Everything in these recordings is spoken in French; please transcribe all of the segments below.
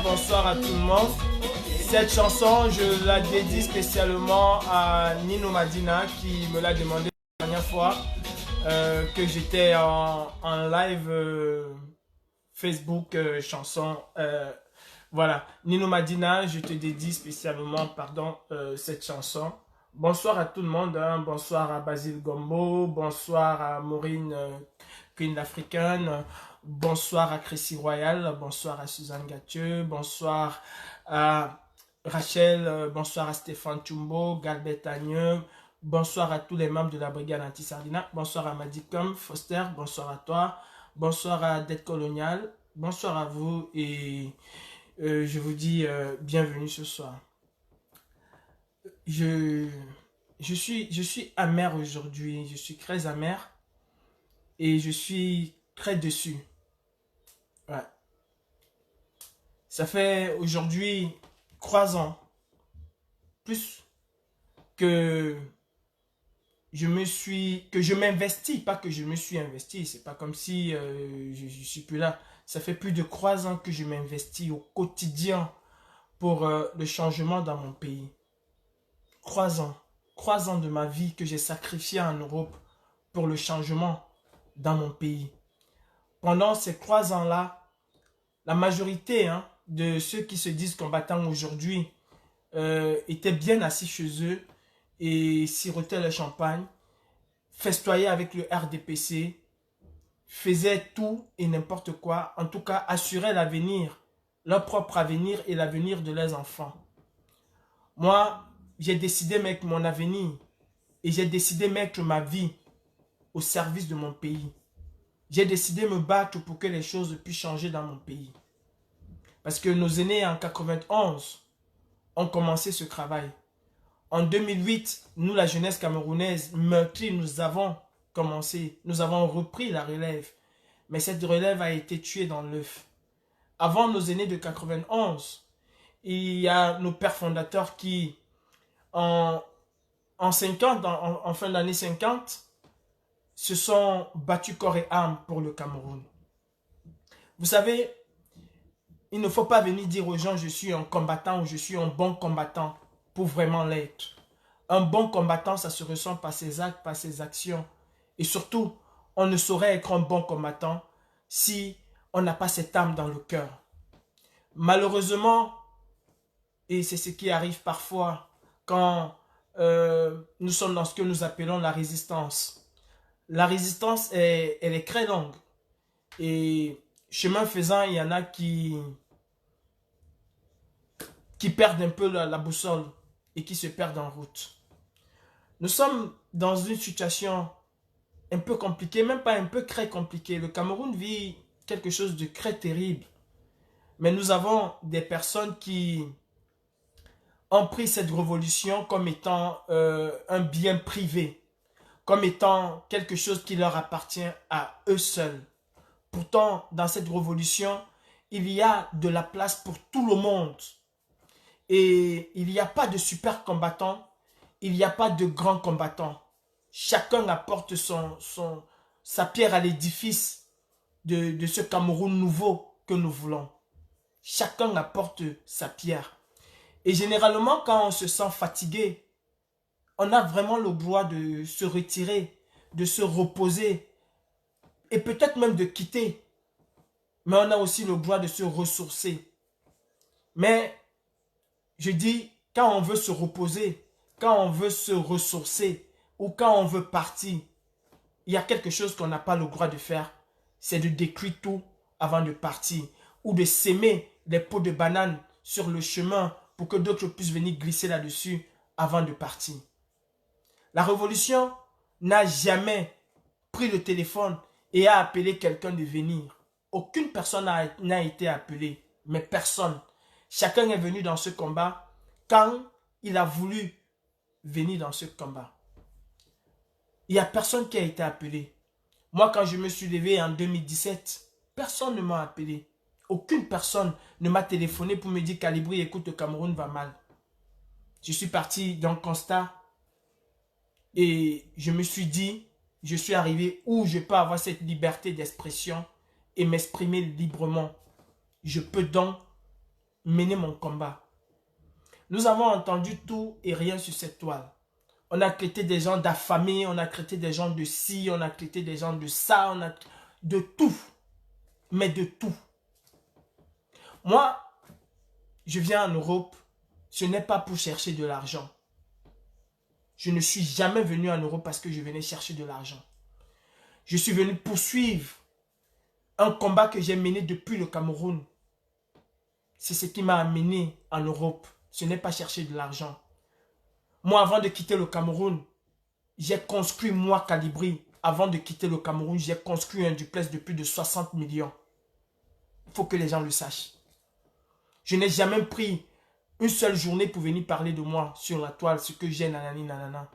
Bonsoir à tout le monde. Cette chanson, je la dédie spécialement à Nino Madina qui me l'a demandé la dernière fois que j'étais en live Facebook chanson. Voilà, Nino Madina, je te dédie spécialement cette chanson. Bonsoir à tout le monde, hein. Bonsoir à Basile Gombo, bonsoir à Maureen Queen africaine. Bonsoir à Chrissy Royal, bonsoir à Suzanne Gathieu, bonsoir à Rachel, bonsoir à Stéphane Chumbo, Galbert Agneux, bonsoir à tous les membres de la brigade anti-Sardina, bonsoir à Madicom, Foster, bonsoir à toi, bonsoir à Dette Colonial, bonsoir à vous et je vous dis bienvenue ce soir. Je, je suis amer aujourd'hui, je suis très amer et je suis très déçu. Ouais. Ça fait aujourd'hui 3 ans, plus que que je m'investis, pas que je me suis investi, c'est pas comme si je suis plus là. Ça fait plus de 3 ans que je m'investis au quotidien pour le changement dans mon pays. 3 ans. 3 ans de ma vie que j'ai sacrifié en Europe pour le changement dans mon pays. Pendant ces 3 ans-là, la majorité de ceux qui se disent combattants aujourd'hui étaient bien assis chez eux et sirotaient le champagne, festoyaient avec le RDPC, faisaient tout et n'importe quoi, en tout cas assuraient l'avenir, leur propre avenir et l'avenir de leurs enfants. Moi, j'ai décidé de mettre mon avenir et j'ai décidé de mettre ma vie au service de mon pays. J'ai décidé de me battre pour que les choses puissent changer dans mon pays. Parce que nos aînés en 91 ont commencé ce travail. En 2008, nous, la jeunesse camerounaise, meurtrie, nous avons commencé, nous avons repris la relève. Mais cette relève a été tuée dans l'œuf. Avant nos aînés de 91, il y a nos pères fondateurs qui, en 50, en fin d'année 50, se sont battus corps et âme pour le Cameroun. Vous savez, il ne faut pas venir dire aux gens je suis un combattant ou je suis un bon combattant pour vraiment l'être. Un bon combattant, ça se ressent par ses actes, par ses actions. Et surtout, on ne saurait être un bon combattant si on n'a pas cette âme dans le cœur. Malheureusement, et c'est ce qui arrive parfois quand nous sommes dans ce que nous appelons la résistance. La résistance, elle est très longue. Et chemin faisant, il y en a qui perdent un peu la boussole et qui se perdent en route. Nous sommes dans une situation un peu compliquée, même pas un peu très compliquée. Le Cameroun vit quelque chose de très terrible. Mais nous avons des personnes qui ont pris cette révolution comme étant un bien privé, comme étant quelque chose qui leur appartient à eux seuls. Pourtant, dans cette révolution, il y a de la place pour tout le monde. Et il n'y a pas de super combattants, il n'y a pas de grands combattants. Chacun apporte sa pierre à l'édifice de ce Cameroun nouveau que nous voulons. Chacun apporte sa pierre. Et généralement, quand on se sent fatigué, on a vraiment le droit de se retirer, de se reposer et peut-être même de quitter. Mais on a aussi le droit de se ressourcer. Mais je dis, quand on veut se reposer, quand on veut se ressourcer ou quand on veut partir, il y a quelque chose qu'on n'a pas le droit de faire. C'est de détruire tout avant de partir ou de s'aimer des pots de banane sur le chemin pour que d'autres puissent venir glisser là-dessus avant de partir. La révolution n'a jamais pris le téléphone et a appelé quelqu'un de venir. Aucune personne n'a été appelée, mais personne. Chacun est venu dans ce combat quand il a voulu venir dans ce combat. Il n'y a personne qui a été appelé. Moi, quand je me suis levé en 2017, personne ne m'a appelé. Aucune personne ne m'a téléphoné pour me dire « Calibri, écoute, le Cameroun va mal ». Je suis parti d'un constat et je me suis dit, je suis arrivé où je peux avoir cette liberté d'expression et m'exprimer librement. Je peux donc mener mon combat. Nous avons entendu tout et rien sur cette toile. On a traité des gens d'affamés, on a traité des gens de ci, on a traité des gens de ça, on a de tout. Mais de tout. Moi, je viens en Europe, ce n'est pas pour chercher de l'argent. Je ne suis jamais venu en Europe parce que je venais chercher de l'argent. Je suis venu poursuivre un combat que j'ai mené depuis le Cameroun. C'est ce qui m'a amené en Europe. Ce n'est pas chercher de l'argent. Moi, avant de quitter le Cameroun, j'ai construit, moi, Calibri, avant de quitter le Cameroun, j'ai construit un duplex de plus de 60 millions. Il faut que les gens le sachent. Je n'ai jamais pris une seule journée pour venir parler de moi sur la toile, ce que j'ai, nanani, nanana.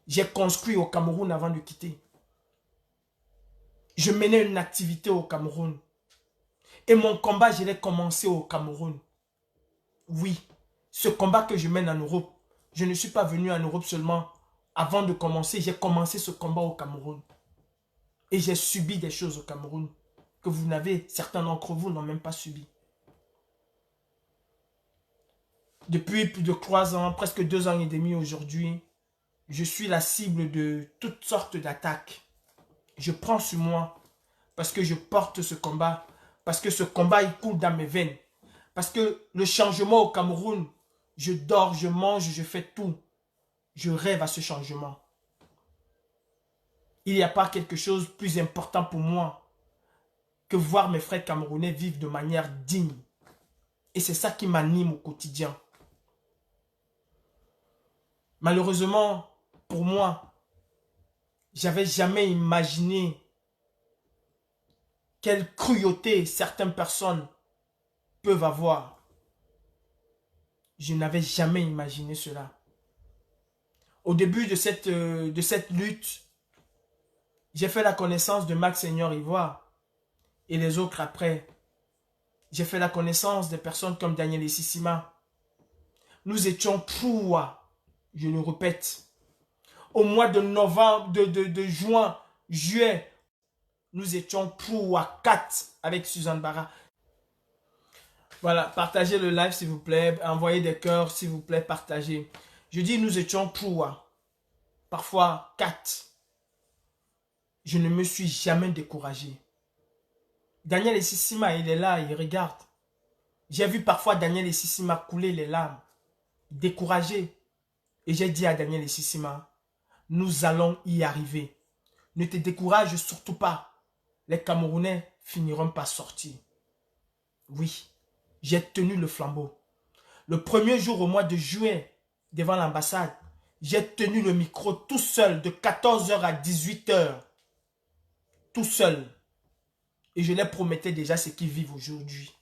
J'ai construit au Cameroun avant de quitter. Je menais une activité au Cameroun. Et mon combat, je l'ai commencé au Cameroun. Oui, ce combat que je mène en Europe, je ne suis pas venu en Europe seulement avant de commencer. J'ai commencé ce combat au Cameroun. Et j'ai subi des choses au Cameroun que vous n'avez, certains d'entre vous n'ont même pas subi. Depuis plus de 3 ans, presque 2 ans et demi aujourd'hui, je suis la cible de toutes sortes d'attaques. Je prends sur moi parce que je porte ce combat, parce que ce combat il coule dans mes veines. Parce que le changement au Cameroun, je dors, je mange, je fais tout. Je rêve à ce changement. Il n'y a pas quelque chose de plus important pour moi que voir mes frères camerounais vivre de manière digne. Et c'est ça qui m'anime au quotidien. Malheureusement, pour moi, j'avais jamais imaginé quelle cruauté certaines personnes peuvent avoir. Je n'avais jamais imaginé cela. Au début de cette lutte, j'ai fait la connaissance de Max Seigneur Ivoire et les autres après. J'ai fait la connaissance des personnes comme Daniel Essissima. Nous étions proies, je le répète. Au mois de novembre, de juin, juillet, nous étions proies 4 avec Suzanne Barra. Voilà, partagez le live s'il vous plaît, envoyez des cœurs s'il vous plaît, partagez. Je dis nous étions proies, parfois 4. Je ne me suis jamais découragé. Daniel Essissima, il est là, il regarde. J'ai vu parfois Daniel Essissima couler les larmes, découragé. Et j'ai dit à Daniel Essissima, nous allons y arriver. Ne te décourage surtout pas. Les Camerounais finiront par sortir. Oui, j'ai tenu le flambeau. Le premier jour au mois de juillet, devant l'ambassade, j'ai tenu le micro tout seul de 14 h à 18 h. Tout seul. Et je leur promettais déjà ce qu'ils vivent aujourd'hui.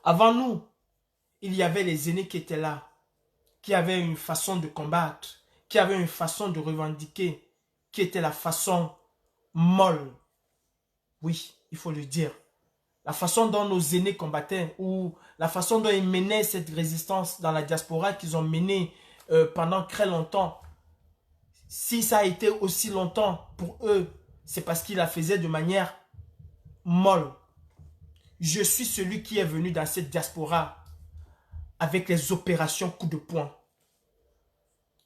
Avant nous, il y avait les aînés qui étaient là, qui avaient une façon de combattre, qui avaient une façon de revendiquer, qui était la façon molle. Oui, il faut le dire. La façon dont nos aînés combattaient, ou la façon dont ils menaient cette résistance dans la diaspora qu'ils ont menée pendant très longtemps. Si ça a été aussi longtemps pour eux, c'est parce qu'ils la faisaient de manière molle. Je suis celui qui est venu dans cette diaspora avec les opérations coup de poing.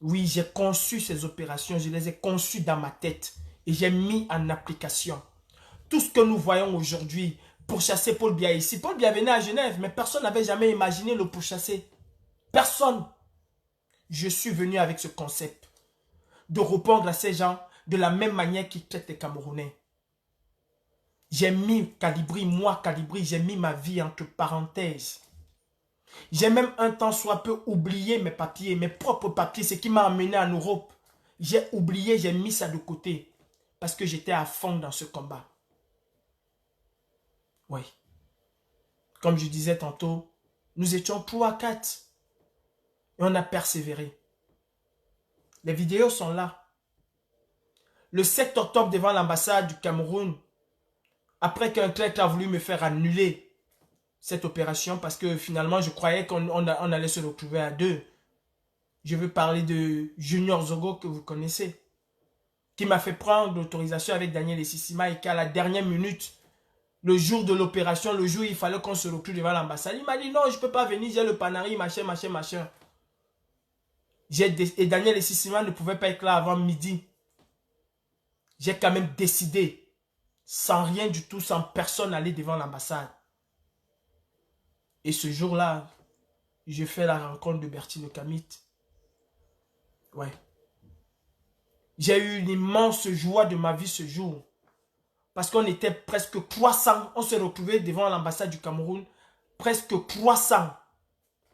Oui, j'ai conçu ces opérations, je les ai conçues dans ma tête et j'ai mis en application. Tout ce que nous voyons aujourd'hui, pourchasser Paul Biya ici. Paul Biya venait à Genève, mais personne n'avait jamais imaginé le pourchasser. Personne. Je suis venu avec ce concept de répondre à ces gens de la même manière qu'ils traitent les Camerounais. J'ai mis Calibri, moi Calibri, j'ai mis ma vie entre parenthèses. J'ai même un temps soit peu oublié mes papiers, mes propres papiers, ce qui m'a amené en Europe. J'ai oublié, j'ai mis ça de côté parce que j'étais à fond dans ce combat. Oui. Comme je disais tantôt, nous étions pour à 4 et on a persévéré. Les vidéos sont là. Le 7 octobre devant l'ambassade du Cameroun, après qu'un clerc a voulu me faire annuler cette opération parce que finalement je croyais qu'on allait se retrouver à 2. Je veux parler de Junior Zogo que vous connaissez, qui m'a fait prendre l'autorisation avec Daniel Essissima et qu'à la dernière minute, le jour de l'opération, le jour où il fallait qu'on se retrouve devant l'ambassade, il m'a dit non, je ne peux pas venir, j'ai le panari, machin, machin, machin. Et Daniel Essissima ne pouvait pas être là avant midi. J'ai quand même décidé, sans rien du tout, sans personne, aller devant l'ambassade. Et ce jour-là, j'ai fait la rencontre de Bertie Le Camit. Ouais. J'ai eu une immense joie de ma vie ce jour. Parce qu'on était presque 300. On s'est retrouvés devant l'ambassade du Cameroun. Presque 300.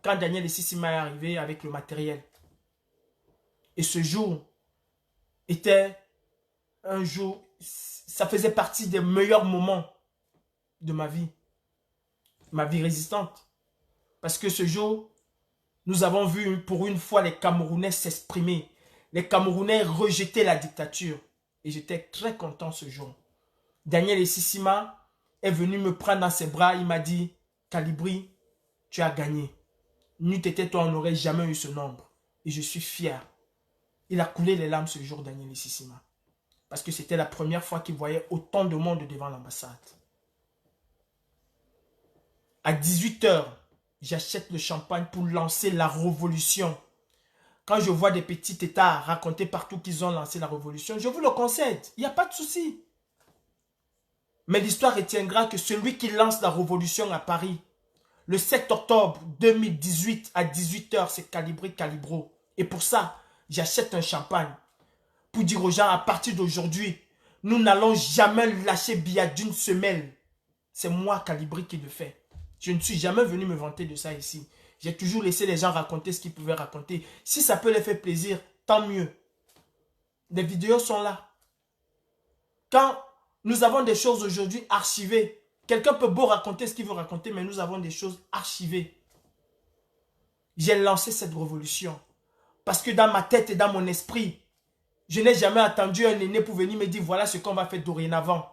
Quand Daniel Essissima est arrivé avec le matériel. Et ce jour était un jour, ça faisait partie des meilleurs moments de ma vie résistante. Parce que ce jour, nous avons vu pour une fois les Camerounais s'exprimer. Les Camerounais rejetaient la dictature. Et j'étais très content ce jour. Daniel Essissima est venu me prendre dans ses bras. Il m'a dit, Calibri, tu as gagné. N'eût été toi, on n'aurait jamais eu ce nombre. Et je suis fier. Il a coulé les larmes ce jour, Daniel Essissima. Parce que c'était la première fois qu'il voyait autant de monde devant l'ambassade. À 18 h, j'achète le champagne pour lancer la révolution. Quand je vois des petits États raconter partout qu'ils ont lancé la révolution, je vous le concède, il n'y a pas de souci. Mais l'histoire retiendra que celui qui lance la révolution à Paris, le 7 octobre 2018 à 18 h, c'est Calibri Calibro. Et pour ça, j'achète un champagne. Pour dire aux gens, à partir d'aujourd'hui, nous n'allons jamais lâcher billet d'une semelle. C'est moi, Calibri, qui le fais. Je ne suis jamais venu me vanter de ça ici. J'ai toujours laissé les gens raconter ce qu'ils pouvaient raconter. Si ça peut les faire plaisir, tant mieux. Les vidéos sont là. Quand nous avons des choses aujourd'hui archivées, quelqu'un peut beau raconter ce qu'il veut raconter, mais nous avons des choses archivées. J'ai lancé cette révolution. Parce que dans ma tête et dans mon esprit, je n'ai jamais attendu un aîné pour venir me dire voilà ce qu'on va faire dorénavant.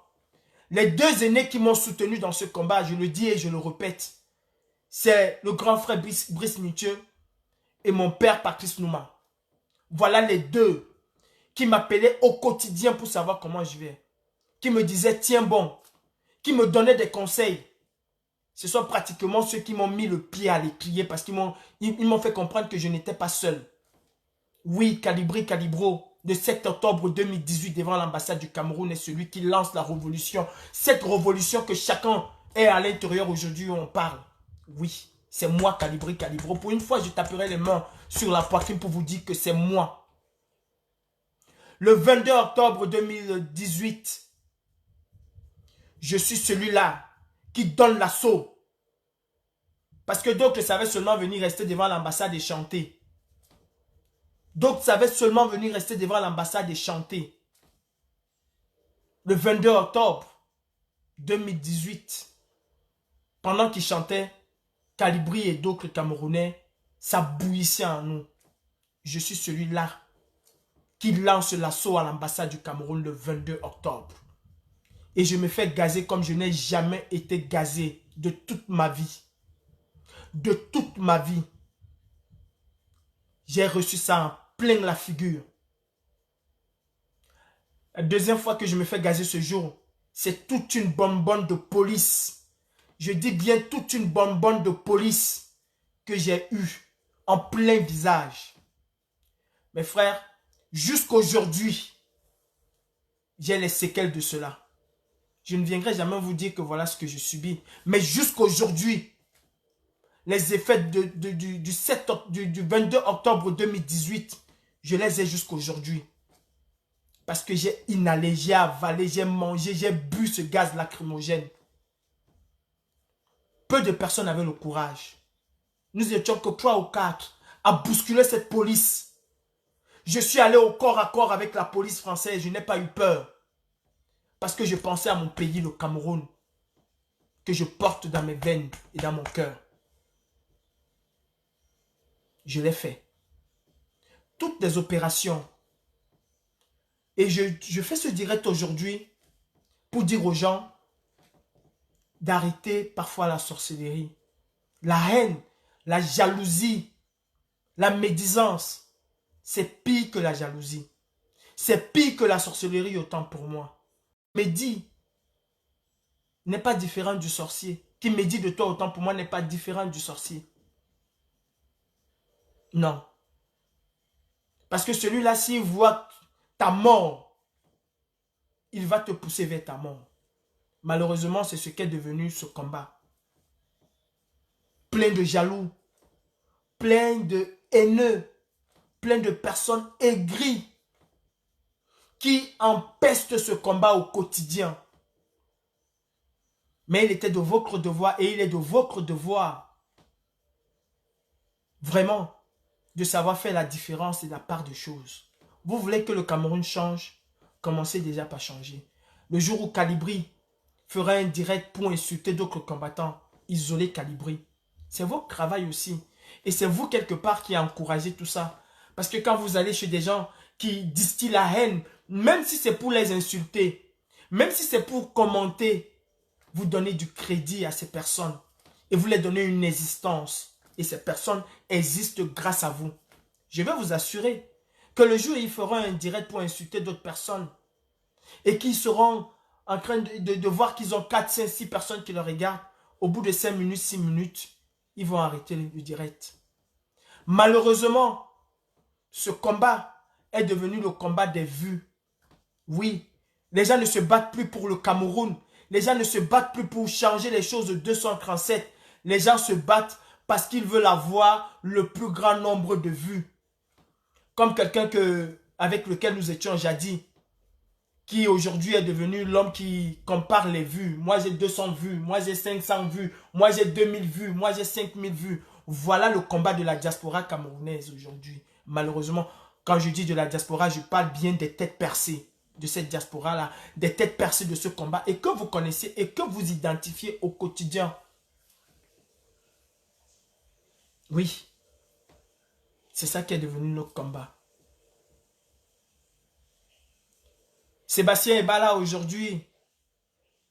Les deux aînés qui m'ont soutenu dans ce combat, je le dis et je le répète, c'est le grand frère Brice Mithieu et mon père Patrice Nouma. Voilà les deux qui m'appelaient au quotidien pour savoir comment je vais. Qui me disaient tiens bon, qui me donnaient des conseils. Ce sont pratiquement ceux qui m'ont mis le pied à l'étrier parce qu'ils m'ont fait comprendre que je n'étais pas seul. Oui, Calibri Calibro, le 7 octobre 2018 devant l'ambassade du Cameroun est celui qui lance la révolution. Cette révolution que chacun est à l'intérieur aujourd'hui où on parle. Oui, c'est moi Calibri Calibro. Pour une fois, je taperai les mains sur la poitrine pour vous dire que c'est moi. Le 22 octobre 2018, je suis celui-là qui donne l'assaut. Parce que d'autres savaient seulement venir rester devant l'ambassade et chanter. D'autres savaient seulement venir rester devant l'ambassade et chanter. Le 22 octobre 2018, pendant qu'ils chantaient, Calibri et d'autres Camerounais, ça bouillissait en nous. Je suis celui-là qui lance l'assaut à l'ambassade du Cameroun le 22 octobre. Et je me fais gazer comme je n'ai jamais été gazé de toute ma vie. De toute ma vie. J'ai reçu ça en plein la figure. La deuxième fois que je me fais gazer ce jour, c'est toute une bonbonne de police. Je dis bien toute une bonbonne de police que j'ai eue en plein visage. Mes frères, jusqu'aujourd'hui, j'ai les séquelles de cela. Je ne viendrai jamais vous dire que voilà ce que je subis. Mais jusqu'aujourd'hui, les effets du 22 octobre 2018, je les ai jusqu'aujourd'hui. Parce que j'ai inhalé, j'ai avalé, j'ai mangé, j'ai bu ce gaz lacrymogène. Peu de personnes avaient le courage. Nous étions que 3 ou 4 à bousculer cette police. Je suis allé au corps à corps avec la police française, je n'ai pas eu peur. Parce que je pensais à mon pays, le Cameroun, que je porte dans mes veines et dans mon cœur. Je l'ai fait. Toutes les opérations. Et je fais ce direct aujourd'hui pour dire aux gens d'arrêter parfois la sorcellerie, la haine, la jalousie, la médisance. C'est pire que la jalousie. C'est pire que la sorcellerie autant pour moi. Médit n'est pas différent du sorcier. Qui médit de toi autant pour moi n'est pas différent du sorcier. Non. Parce que celui-là, s'il voit ta mort, il va te pousser vers ta mort. Malheureusement, c'est ce qu'est devenu ce combat. Plein de jaloux, plein de haineux, plein de personnes aigries qui empestent ce combat au quotidien. Mais il était de votre devoir et il est de votre devoir vraiment de savoir faire la différence et la part des choses. Vous voulez que le Cameroun change? Commencez déjà par changer. Le jour où Calibri fera un direct pour insulter d'autres combattants, isoler Calibri. C'est votre travail aussi. Et c'est vous quelque part qui encouragez tout ça. Parce que quand vous allez chez des gens qui distillent la haine, même si c'est pour les insulter, même si c'est pour commenter, vous donnez du crédit à ces personnes. Et vous les donnez une existence. Et ces personnes existent grâce à vous. Je vais vous assurer que le jour où ils feront un direct pour insulter d'autres personnes, et qu'ils seront en train de voir qu'ils ont 4, 5, 6 personnes qui le regardent, au bout de 5 minutes, 6 minutes, ils vont arrêter le direct. Malheureusement, ce combat est devenu le combat des vues. Oui, les gens ne se battent plus pour le Cameroun. Les gens ne se battent plus pour changer les choses de 237. Les gens se battent parce qu'ils veulent avoir le plus grand nombre de vues. Comme quelqu'un avec lequel nous étions jadis, qui aujourd'hui est devenu l'homme qui compare les vues. Moi j'ai 200 vues, moi j'ai 500 vues, moi j'ai 2000 vues, moi j'ai 5000 vues. Voilà le combat de la diaspora camerounaise aujourd'hui. Malheureusement, quand je dis de la diaspora, je parle bien des têtes percées de cette diaspora-là, des têtes percées de ce combat et que vous connaissez et que vous identifiez au quotidien. Oui, c'est ça qui est devenu notre combat. Sébastien Ebala aujourd'hui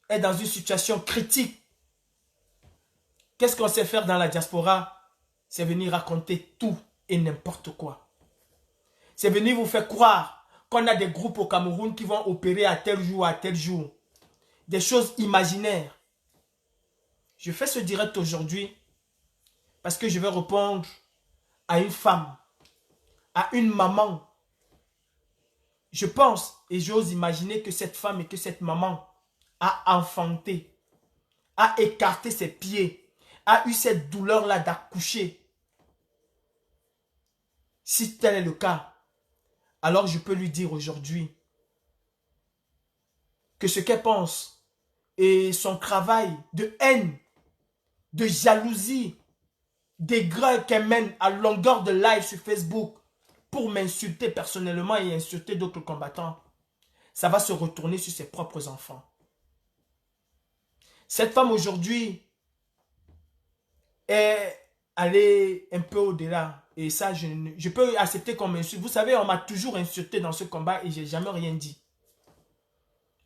est dans une situation critique. Qu'est-ce qu'on sait faire dans la diaspora? C'est venir raconter tout et n'importe quoi. C'est venir vous faire croire qu'on a des groupes au Cameroun qui vont opérer à tel jour, à tel jour. Des choses imaginaires. Je fais ce direct aujourd'hui parce que je vais répondre à une femme, à une maman. Je pense et j'ose imaginer que cette femme et que cette maman a enfanté, a écarté ses pieds, a eu cette douleur-là d'accoucher. Si tel est le cas, alors je peux lui dire aujourd'hui que ce qu'elle pense et son travail de haine, de jalousie, d'aigreur qu'elle mène à longueur de live sur Facebook pour m'insulter personnellement et insulter d'autres combattants, ça va se retourner sur ses propres enfants. Cette femme aujourd'hui est allée un peu au-delà. Et ça, je peux accepter qu'on m'insulte. Vous savez, on m'a toujours insulté dans ce combat et je n'ai jamais rien dit.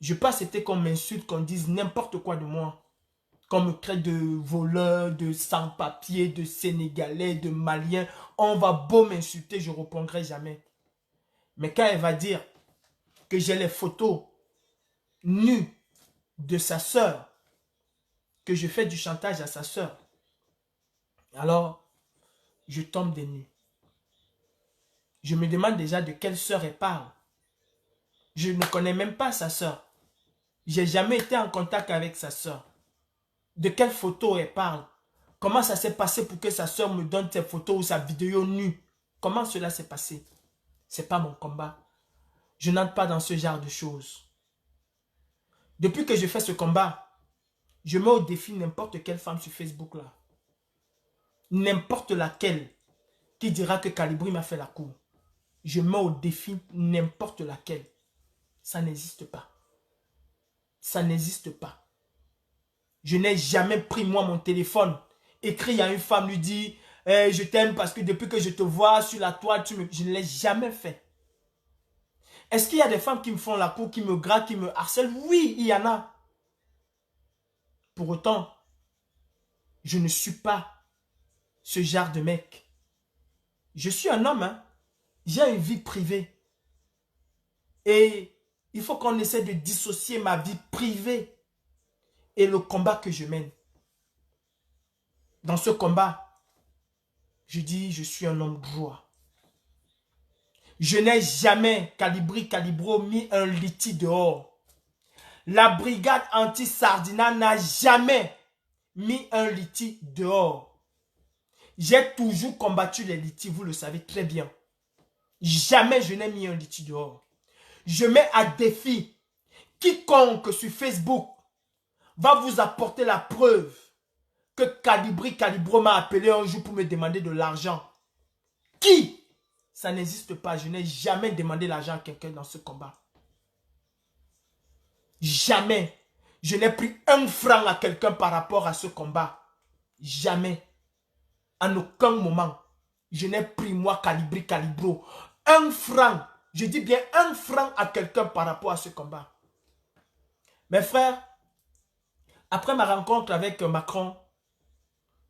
Je peux accepter qu'on m'insulte, qu'on dise n'importe quoi de moi. Qu'on me traite de voleur, de sans-papier, de Sénégalais, de Malien. On va beau m'insulter, je ne répondrai jamais. Mais quand elle va dire que j'ai les photos nues de sa sœur, que je fais du chantage à sa sœur, alors je tombe des nues. Je me demande déjà de quelle sœur elle parle. Je ne connais même pas sa sœur. Je n'ai jamais été en contact avec sa sœur. De quelle photo elle parle? Comment ça s'est passé pour que sa sœur me donne ses photos ou sa vidéo nue? Comment cela s'est passé? Ce n'est pas mon combat. Je n'entre pas dans ce genre de choses. Depuis que je fais ce combat, je mets au défi n'importe quelle femme sur Facebook là. N'importe laquelle qui dira que Calibri m'a fait la cour. Je mets au défi n'importe laquelle. Ça n'existe pas. Ça n'existe pas. Je n'ai jamais pris moi mon téléphone, écrit à une femme, lui dit je t'aime parce que depuis que je te vois sur la toile, je ne l'ai jamais fait. Est-ce qu'il y a des femmes qui me font la cour, qui me grattent, qui me harcèlent? Oui, il y en a. Pour autant, je ne suis pas ce genre de mec. Je suis un homme, hein. J'ai une vie privée. Et il faut qu'on essaie de dissocier ma vie privée et le combat que je mène. Dans ce combat, je dis, je suis un homme droit. Je n'ai jamais, Calibro, mis un liti dehors. La brigade anti-Sardina n'a jamais mis un liti dehors. J'ai toujours combattu les litis, vous le savez très bien. Jamais je n'ai mis un liti dehors. Je mets à défi quiconque sur Facebook va vous apporter la preuve que Calibro m'a appelé un jour pour me demander de l'argent. Qui? Ça n'existe pas. Je n'ai jamais demandé l'argent à quelqu'un dans ce combat. Jamais. je n'ai pris un franc à quelqu'un par rapport à ce combat. Jamais. En aucun moment. Je n'ai pris, moi, Calibri, Calibro, un franc. Je dis bien un franc à quelqu'un par rapport à ce combat. Mes frères, après ma rencontre avec Macron,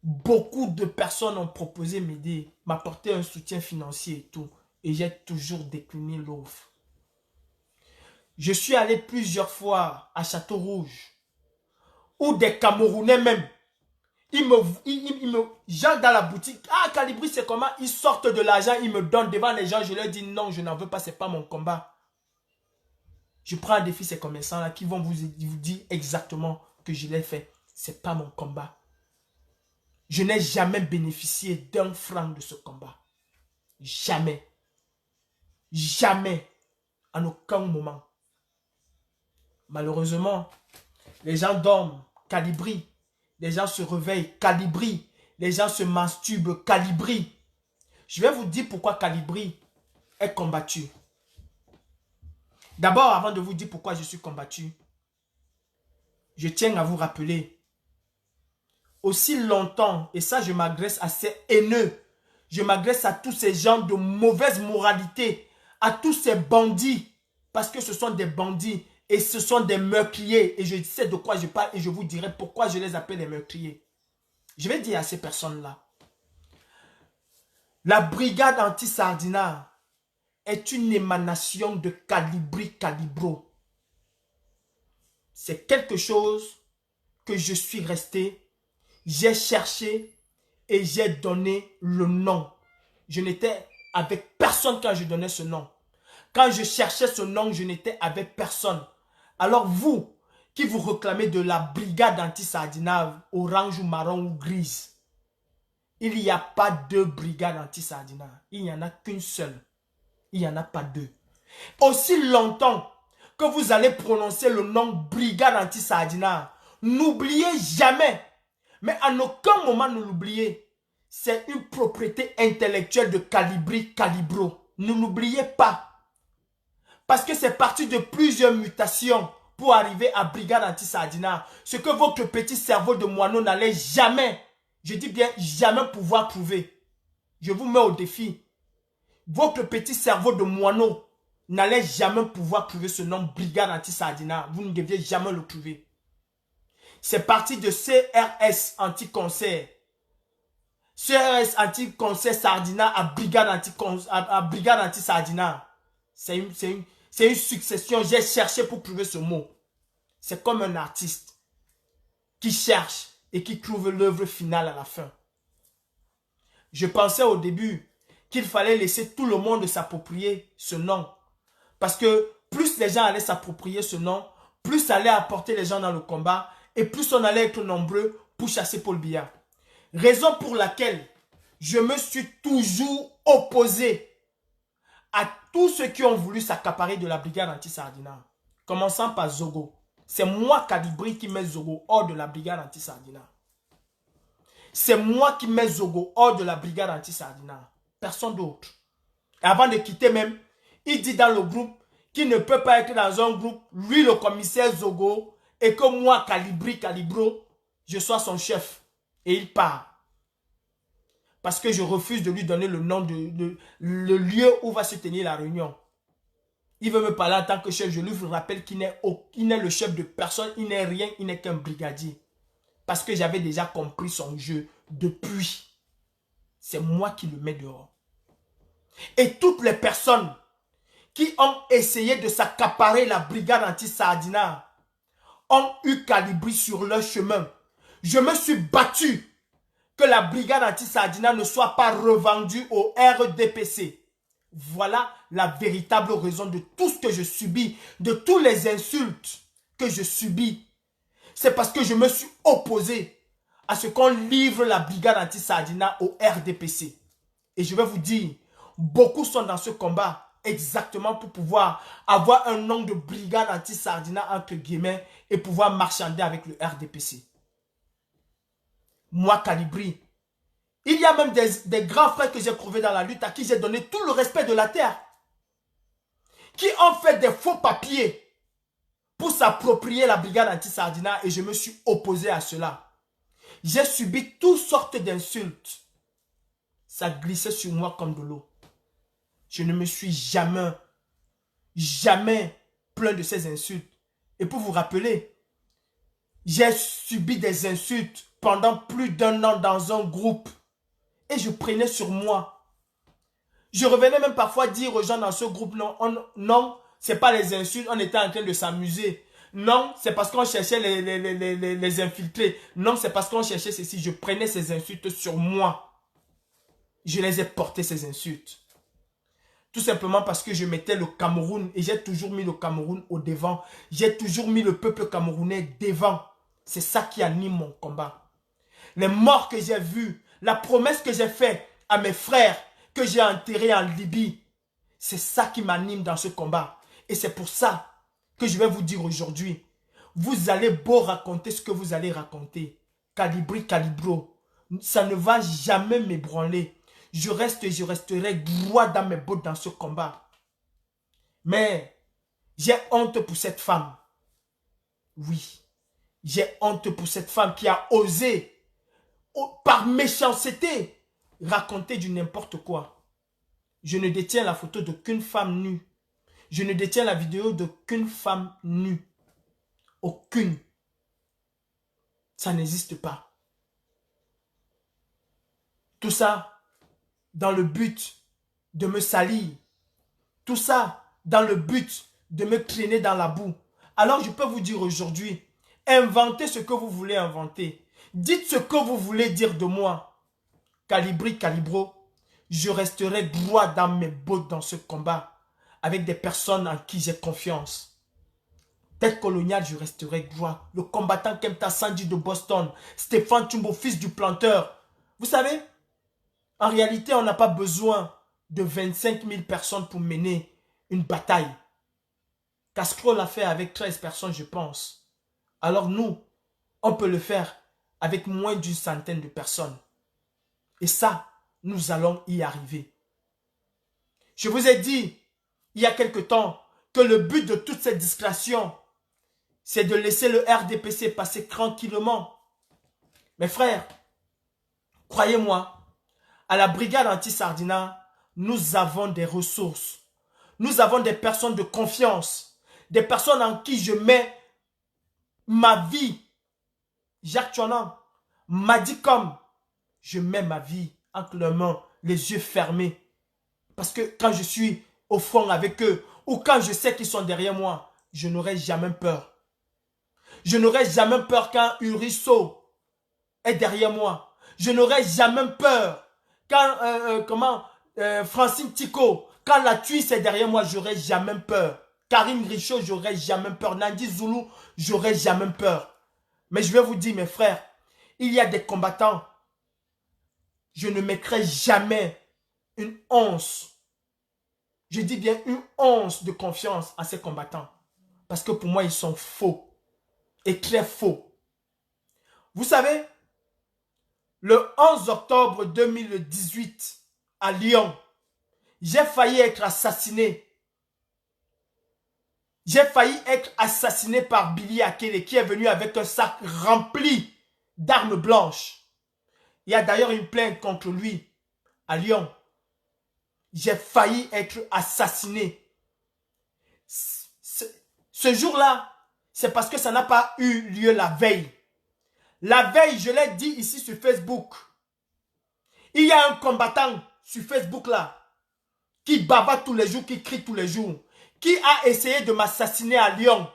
beaucoup de personnes ont proposé m'aider, m'apporter un soutien financier et tout. Et j'ai toujours décliné l'offre. Je suis allé plusieurs fois à Château-Rouge, où des Camerounais même, ils me genre dans la boutique, ah Calibri c'est comment, ils sortent de l'argent, ils me donnent devant les gens, je leur dis non, je n'en veux pas, c'est pas mon combat. Je prends un défi ces commerçants là qui vont vous dire exactement que je l'ai fait, c'est pas mon combat. Je n'ai jamais bénéficié d'un franc de ce combat. Jamais. Jamais. En aucun moment. Malheureusement, les gens dorment, Calibri. Les gens se réveillent, Calibri. Les gens se masturbent, Calibri. Je vais vous dire pourquoi Calibri est combattu. D'abord, avant de vous dire pourquoi je suis combattu, je tiens à vous rappeler, aussi longtemps, et ça je m'adresse à ces haineux, je m'adresse à tous ces gens de mauvaise moralité, à tous ces bandits, parce que ce sont des bandits et ce sont des meurtriers. Et je sais de quoi je parle et je vous dirai pourquoi je les appelle les meurtriers. Je vais dire à ces personnes-là, la brigade anti-Sardinat est une émanation de Calibri Calibro. C'est quelque chose que je suis resté, j'ai cherché et j'ai donné le nom. Je n'étais avec personne quand je donnais ce nom. Quand je cherchais ce nom, je n'étais avec personne. Alors vous, qui vous réclamez de la brigade anti-Sardinat, orange ou marron ou grise, il n'y a pas deux brigades anti-Sardinat. Il n'y en a qu'une seule. Il n'y en a pas deux. Aussi longtemps que vous allez prononcer le nom brigade anti-Sardinat, n'oubliez jamais, mais en aucun moment ne l'oubliez, c'est une propriété intellectuelle de Calibri Calibro. Ne l'oubliez pas. Parce que c'est parti de plusieurs mutations pour arriver à brigade anti-Sardinat. Ce que votre petit cerveau de moineau n'allait jamais, je dis bien jamais pouvoir trouver. Je vous mets au défi. Votre petit cerveau de moineau n'allait jamais pouvoir trouver ce nom brigade anti-Sardinat. Vous ne deviez jamais le trouver. C'est parti de CRS anti-concert. CRS anti-concert Sardinat à brigade anti-Sardinat. C'est une succession. J'ai cherché pour trouver ce mot. C'est comme un artiste qui cherche et qui trouve l'œuvre finale à la fin. Je pensais au début qu'il fallait laisser tout le monde s'approprier ce nom. Parce que plus les gens allaient s'approprier ce nom, plus ça allait apporter les gens dans le combat et plus on allait être nombreux pour chasser Paul Biya. Raison pour laquelle je me suis toujours opposé à tous ceux qui ont voulu s'accaparer de la brigade anti-Sardinat. Commençant par Zogo. C'est moi, Calibri, qui mets Zogo hors de la brigade anti-Sardinat. C'est moi qui mets Zogo hors de la brigade anti-Sardinat. Personne d'autre. Et avant de quitter même, il dit dans le groupe qu'il ne peut pas être dans un groupe, lui le commissaire Zogo, et que moi, Calibri, Calibro, je sois son chef. Et il part. Parce que je refuse de lui donner le nom le lieu où va se tenir la réunion. Il veut me parler en tant que chef. Je lui rappelle qu'il n'est le chef de personne. Il n'est rien. Il n'est qu'un brigadier. Parce que j'avais déjà compris son jeu depuis. C'est moi qui le mets dehors. Et toutes les personnes qui ont essayé de s'accaparer la brigade anti-Sardinat ont eu Calibri sur leur chemin. Je me suis battu que la brigade anti-Sardinat ne soit pas revendue au RDPC. Voilà la véritable raison de tout ce que je subis, de toutes les insultes que je subis. C'est parce que je me suis opposé à ce qu'on livre la brigade anti-Sardinat au RDPC. Et je vais vous dire, beaucoup sont dans ce combat exactement pour pouvoir avoir un nom de brigade anti-Sardinat entre guillemets et pouvoir marchander avec le RDPC. Moi, Calibri, il y a même des grands frères que j'ai trouvés dans la lutte à qui j'ai donné tout le respect de la terre. Qui ont fait des faux papiers pour s'approprier la brigade anti-Sardina et je me suis opposé à cela. J'ai subi toutes sortes d'insultes. Ça glissait sur moi comme de l'eau. Je ne me suis jamais plaint de ces insultes. Et pour vous rappeler, j'ai subi des insultes pendant plus d'1 an dans un groupe. Et je prenais sur moi. Je revenais même parfois dire aux gens dans ce groupe, non, c'est pas les insultes, on était en train de s'amuser. Non, c'est parce qu'on cherchait les infiltrés. Non, c'est parce qu'on cherchait ceci. Je prenais ces insultes sur moi. Je les ai portées, ces insultes. Tout simplement parce que je mettais le Cameroun et j'ai toujours mis le Cameroun au devant. J'ai toujours mis le peuple camerounais devant. C'est ça qui anime mon combat. Les morts que j'ai vus, la promesse que j'ai faite à mes frères que j'ai enterrés en Libye, c'est ça qui m'anime dans ce combat. Et c'est pour ça que je vais vous dire aujourd'hui, vous allez beau raconter ce que vous allez raconter. Calibri, calibro, ça ne va jamais m'ébranler. Je resterai droit dans mes bottes dans ce combat. Mais j'ai honte pour cette femme. Oui, j'ai honte pour cette femme qui a osé, par méchanceté, raconter du n'importe quoi. Je ne détiens la photo d'aucune femme nue. Je ne détiens la vidéo d'aucune femme nue. Aucune. Ça n'existe pas. Tout ça dans le but de me salir. Tout ça dans le but de me traîner dans la boue. Alors je peux vous dire aujourd'hui, inventez ce que vous voulez inventer. Dites ce que vous voulez dire de moi. Calibri, calibro, je resterai droit dans mes bottes dans ce combat. Avec des personnes en qui j'ai confiance. Tête coloniale, je resterai droit. Le combattant Kempta Sandy de Boston. Stéphane Chumbo, fils du planteur. Vous savez, en réalité, on n'a pas besoin de 25 000 personnes pour mener une bataille. Castro l'a fait avec 13 personnes, je pense. Alors nous, on peut le faire avec moins d'une centaine de personnes. Et ça, nous allons y arriver. Je vous ai dit, il y a quelque temps, que le but de toute cette discrétion, c'est de laisser le RDPC passer tranquillement. Mes frères, croyez-moi, à la brigade anti-Sardina, nous avons des ressources. Nous avons des personnes de confiance. Des personnes en qui je mets ma vie. Jacques Tchonan m'a dit comme je mets ma vie entre leurs mains, les yeux fermés. Parce que quand je suis au front avec eux, ou quand je sais qu'ils sont derrière moi, je n'aurai jamais peur. Je n'aurai jamais peur quand Urisso est derrière moi. Je n'aurai jamais peur quand Francine Tico, quand la Tuisse est derrière moi, j'aurai jamais peur. Karim Richaud, j'aurai jamais peur. Nandi Zoulou, j'aurai jamais peur. Mais je vais vous dire, mes frères, il y a des combattants. Je ne mettrai jamais une once. Je dis bien une once de confiance à ces combattants. Parce que pour moi, ils sont faux. Et très faux. Vous savez, le 11 octobre 2018, à Lyon, j'ai failli être assassiné. J'ai failli être assassiné par Billy Akele qui est venu avec un sac rempli d'armes blanches. Il y a d'ailleurs une plainte contre lui à Lyon. J'ai failli être assassiné. Ce jour-là, c'est parce que ça n'a pas eu lieu la veille. La veille, je l'ai dit ici sur Facebook. Il y a un combattant sur Facebook là, qui bava tous les jours, qui crie tous les jours, qui a essayé de m'assassiner à Lyon.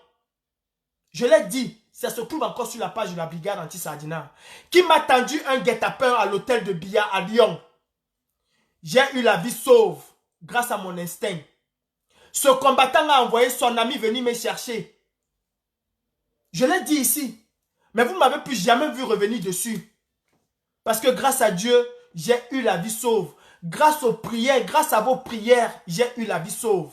Je l'ai dit, ça se trouve encore sur la page de la brigade anti-Sardina, qui m'a tendu un guet-apens à l'hôtel de Billa à Lyon. J'ai eu la vie sauve grâce à mon instinct. Ce combattant a envoyé son ami venir me chercher. Je l'ai dit ici. Mais vous ne m'avez plus jamais vu revenir dessus. Parce que grâce à Dieu, j'ai eu la vie sauve. Grâce aux prières, grâce à vos prières, j'ai eu la vie sauve.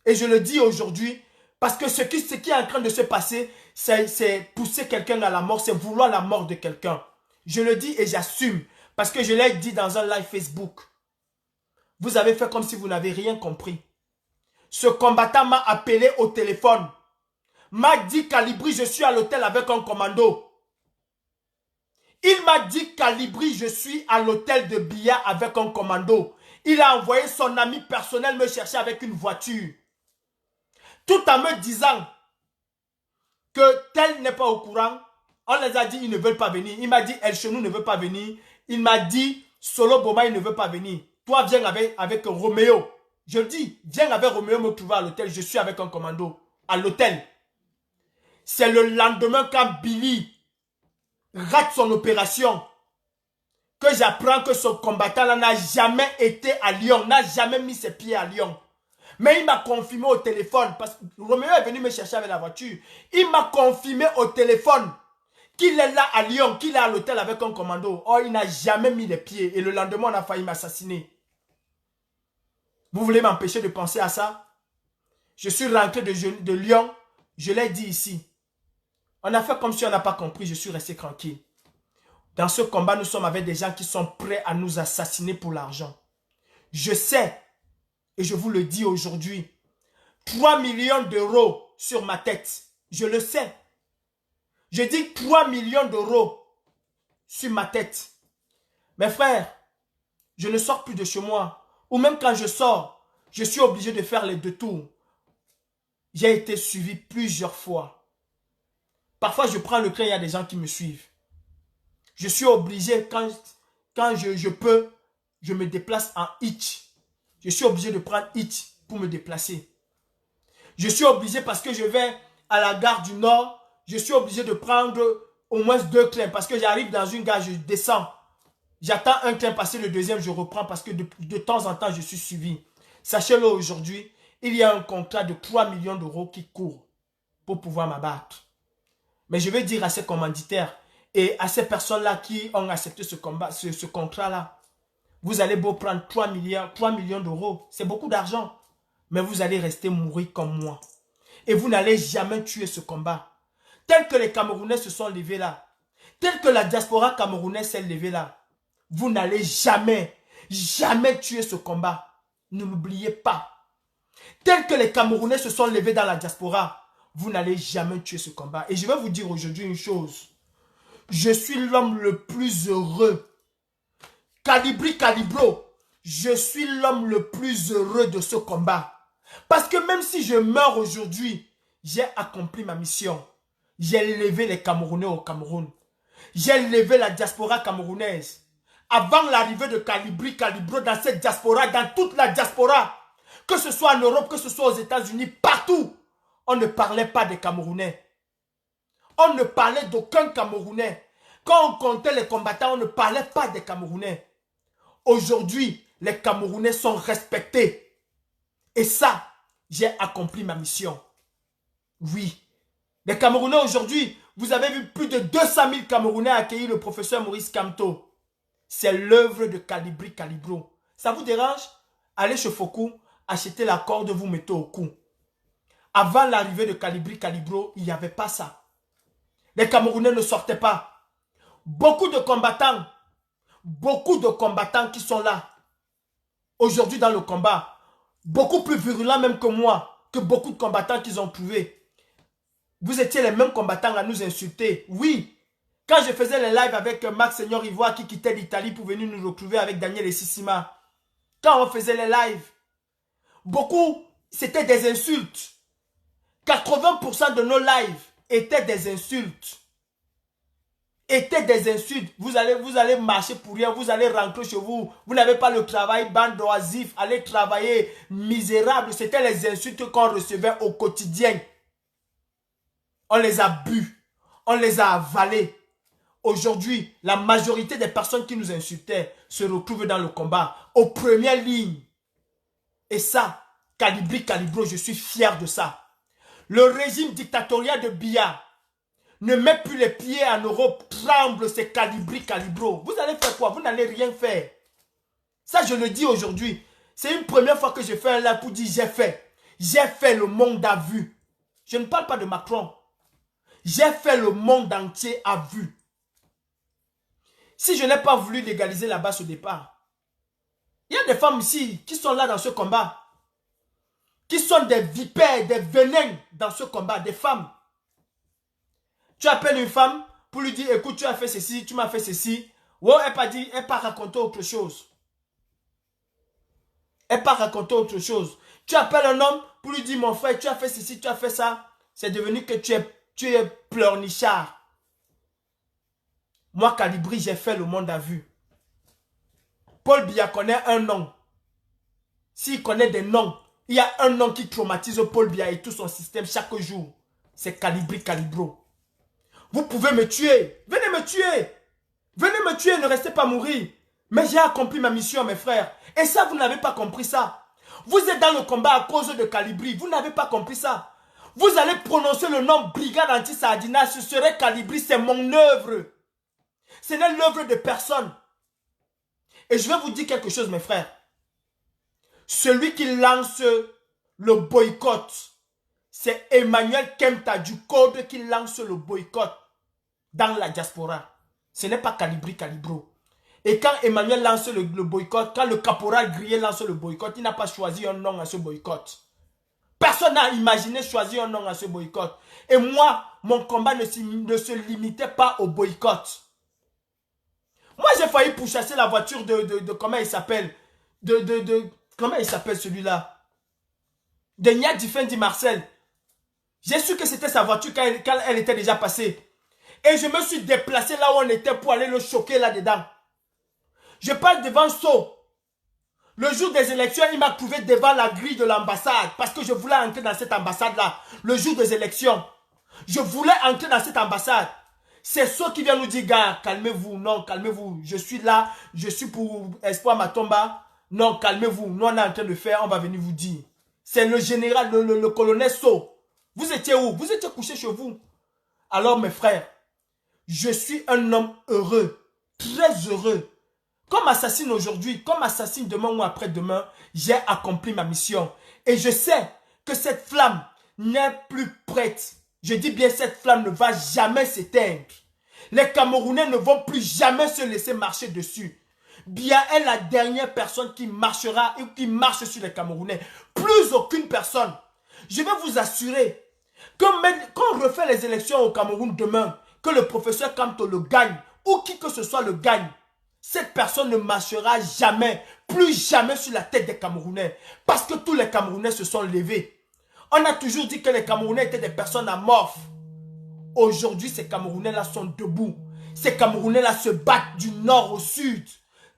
Et je le dis aujourd'hui, parce que ce qui est en train de se passer, c'est pousser quelqu'un à la mort, c'est vouloir la mort de quelqu'un. Je le dis et j'assume. Parce que je l'ai dit dans un live Facebook. Vous avez fait comme si vous n'avez rien compris. Ce combattant m'a appelé au téléphone. m'a dit Calibri, je suis à l'hôtel avec un commando. Il m'a dit Calibri, je suis à l'hôtel de Biya avec un commando. Il a envoyé son ami personnel me chercher avec une voiture. Tout en me disant que tel n'est pas au courant. On les a dit, ils ne veulent pas venir. Il m'a dit, El Chenou ne veut pas venir. Il m'a dit, Solo Boma, il ne veut pas venir. Toi, viens avec Roméo. Je le dis, viens avec Roméo me trouver à l'hôtel. Je suis avec un commando à l'hôtel. C'est le lendemain quand Billy rate son opération que j'apprends que ce combattant-là n'a jamais été à Lyon, n'a jamais mis ses pieds à Lyon. Mais il m'a confirmé au téléphone, parce que Roméo est venu me chercher avec la voiture. Il m'a confirmé au téléphone qu'il est là à Lyon, qu'il est à l'hôtel avec un commando. Oh, il n'a jamais mis les pieds. Et le lendemain, on a failli m'assassiner. Vous voulez m'empêcher de penser à ça? Je suis rentré de Lyon. Je l'ai dit ici. On a fait comme si on n'a pas compris. Je suis resté tranquille. Dans ce combat, nous sommes avec des gens qui sont prêts à nous assassiner pour l'argent. Je sais, et je vous le dis aujourd'hui, 3 millions d'euros sur ma tête. Je le sais. Je dis 3 millions d'euros sur ma tête. Mes frères, je ne sors plus de chez moi. Ou même quand je sors, je suis obligé de faire les deux tours. J'ai été suivi plusieurs fois. Parfois, je prends le train, il y a des gens qui me suivent. Je suis obligé, quand je peux, je me déplace en hitch. Je suis obligé de prendre hitch pour me déplacer. Je suis obligé parce que je vais à la gare du Nord. Je suis obligé de prendre au moins 2 trains parce que j'arrive dans une gare, je descends. J'attends un train passer, le deuxième, je reprends parce que de temps en temps, je suis suivi. Sachez-le aujourd'hui, il y a un contrat de 3 millions d'euros qui court pour pouvoir m'abattre. Mais je vais dire à ces commanditaires et à ces personnes-là qui ont accepté ce contrat-là, vous allez beau prendre 3 millions d'euros, c'est beaucoup d'argent, mais vous allez rester mourir comme moi. Et vous n'allez jamais tuer ce combat. Tel que les Camerounais se sont levés là, tel que la diaspora camerounaise s'est levée là, vous n'allez jamais tuer ce combat. Ne l'oubliez pas. Tel que les Camerounais se sont levés dans la diaspora, vous n'allez jamais tuer ce combat. Et je vais vous dire aujourd'hui une chose. Je suis l'homme le plus heureux. Calibri Calibro, je suis l'homme le plus heureux de ce combat. Parce que même si je meurs aujourd'hui, j'ai accompli ma mission. J'ai levé les Camerounais au Cameroun. J'ai levé la diaspora camerounaise. Avant l'arrivée de Calibri Calibro dans cette diaspora, dans toute la diaspora, que ce soit en Europe, que ce soit aux États-Unis, partout, on ne parlait pas des Camerounais. On ne parlait d'aucun Camerounais. Quand on comptait les combattants, on ne parlait pas des Camerounais. Aujourd'hui, les Camerounais sont respectés. Et ça, j'ai accompli ma mission. Oui. Les Camerounais aujourd'hui, vous avez vu plus de 200 000 Camerounais accueillir le professeur Maurice Kamto. C'est l'œuvre de Calibri Calibro. Ça vous dérange? Allez chez Fokou, achetez la corde, vous mettez au cou. Avant l'arrivée de Calibri Calibro, il n'y avait pas ça. Les Camerounais ne sortaient pas. Beaucoup de combattants qui sont là, aujourd'hui dans le combat, beaucoup plus virulents même que moi, que beaucoup de combattants qu'ils ont trouvés. Vous étiez les mêmes combattants à nous insulter. Oui, quand je faisais les lives avec Max Seigneur Ivoire qui quittait l'Italie pour venir nous retrouver avec Daniel et Sissima. Quand on faisait les lives, beaucoup, c'était des insultes. 80% de nos lives étaient des insultes. Vous allez marcher pour rien, vous allez rentrer chez vous. Vous n'avez pas le travail, bande d'oisifs, allez travailler, misérable. C'était les insultes qu'on recevait au quotidien. On les a bu, on les a avalés. Aujourd'hui, la majorité des personnes qui nous insultaient se retrouvent dans le combat, aux premières lignes. Et ça, Calibri Calibro, je suis fier de ça. Le régime dictatorial de Biya ne met plus les pieds en Europe, tremble, c'est Calibri Calibro. Vous allez faire quoi? Vous n'allez rien faire. Ça, je le dis aujourd'hui. C'est une première fois que je fais un live pour dire j'ai fait. J'ai fait, le monde a vu. Je ne parle pas de Macron. J'ai fait, le monde entier a vu. Si je n'ai pas voulu légaliser la base au départ, il y a des femmes ici qui sont là dans ce combat, qui sont des vipères, des venins dans ce combat, des femmes. Tu appelles une femme pour lui dire, écoute, tu as fait ceci, tu m'as fait ceci. Ouais, elle part raconter autre chose. Elle part raconter autre chose. Tu appelles un homme pour lui dire, mon frère, tu as fait ceci, tu as fait ça. C'est devenu que tu es pleurnichard. Moi, Calibri, j'ai fait le monde à vue. Paul Biya connaît un nom. S'il connaît des noms, il y a un nom qui traumatise Paul Biya et tout son système chaque jour. C'est Calibri Calibro. Vous pouvez me tuer. Venez me tuer. Venez me tuer, ne restez pas mourir. Mais j'ai accompli ma mission, mes frères. Et ça, vous n'avez pas compris ça. Vous êtes dans le combat à cause de Calibri. Vous n'avez pas compris ça. Vous allez prononcer le nom Brigade Anti-Sardina. Ce serait Calibri, c'est mon œuvre. Ce n'est l'œuvre de personne. Et je vais vous dire quelque chose, mes frères. Celui qui lance le boycott, c'est Emmanuel Kemta du Code qui lance le boycott dans la diaspora. Ce n'est pas Calibri Calibro. Et quand Emmanuel lance le boycott, quand le caporal Grier lance le boycott, il n'a pas choisi un nom à ce boycott. Personne n'a imaginé choisir un nom à ce boycott. Et moi, mon combat ne se limitait pas au boycott. Moi, j'ai failli pourchasser la voiture de comment il s'appelle? Comment il s'appelle celui-là? De Niad Difendi Marcel. J'ai su que c'était sa voiture quand elle était déjà passée. Et je me suis déplacé là où on était pour aller le choquer là-dedans. Je passe devant Sceaux. Le jour des élections, il m'a trouvé devant la grille de l'ambassade. Parce que je voulais entrer dans cette ambassade-là. Le jour des élections. Je voulais entrer dans cette ambassade. C'est Sceaux qui vient nous dire, gars, calmez-vous. Non, calmez-vous. Je suis là. Je suis pour Espoir Matomba. Non, calmez-vous. Nous, on est en train de faire. On va venir vous dire. C'est le général, le colonel Sceaux. Vous étiez où? Vous étiez couché chez vous. Alors, mes frères, je suis un homme heureux. Très heureux. Comme assassine aujourd'hui, comme assassine demain ou après-demain, j'ai accompli ma mission. Et je sais que cette flamme n'est plus prête. Je dis bien, cette flamme ne va jamais s'éteindre. Les Camerounais ne vont plus jamais se laisser marcher dessus. Biya est la dernière personne qui marchera ou qui marche sur les Camerounais. Plus aucune personne. Je vais vous assurer que quand on refait les élections au Cameroun demain, que le professeur Kamto le gagne ou qui que ce soit le gagne, cette personne ne marchera jamais, plus jamais sur la tête des Camerounais. Parce que tous les Camerounais se sont levés. On a toujours dit que les Camerounais étaient des personnes amorphes. Aujourd'hui, ces Camerounais-là sont debout. Ces Camerounais-là se battent du nord au sud.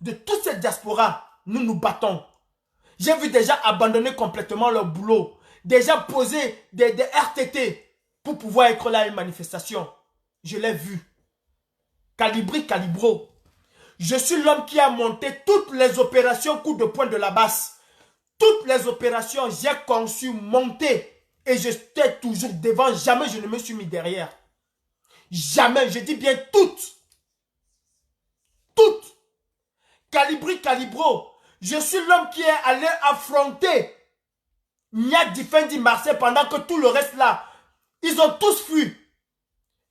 De toute cette diaspora, nous nous battons. J'ai vu déjà abandonner complètement leur boulot. Déjà poser des RTT pour pouvoir être là à une manifestation. Je l'ai vu. Calibri Calibro. Je suis l'homme qui a monté toutes les opérations coup de poing de la basse. Toutes les opérations, j'ai conçu, monté. Et j'étais toujours devant. Jamais je ne me suis mis derrière. Jamais. Je dis bien toutes. Toutes. Calibri Calibro. Je suis l'homme qui est allé affronter Niad Difendi Marseille pendant que tout le reste là, ils ont tous fui.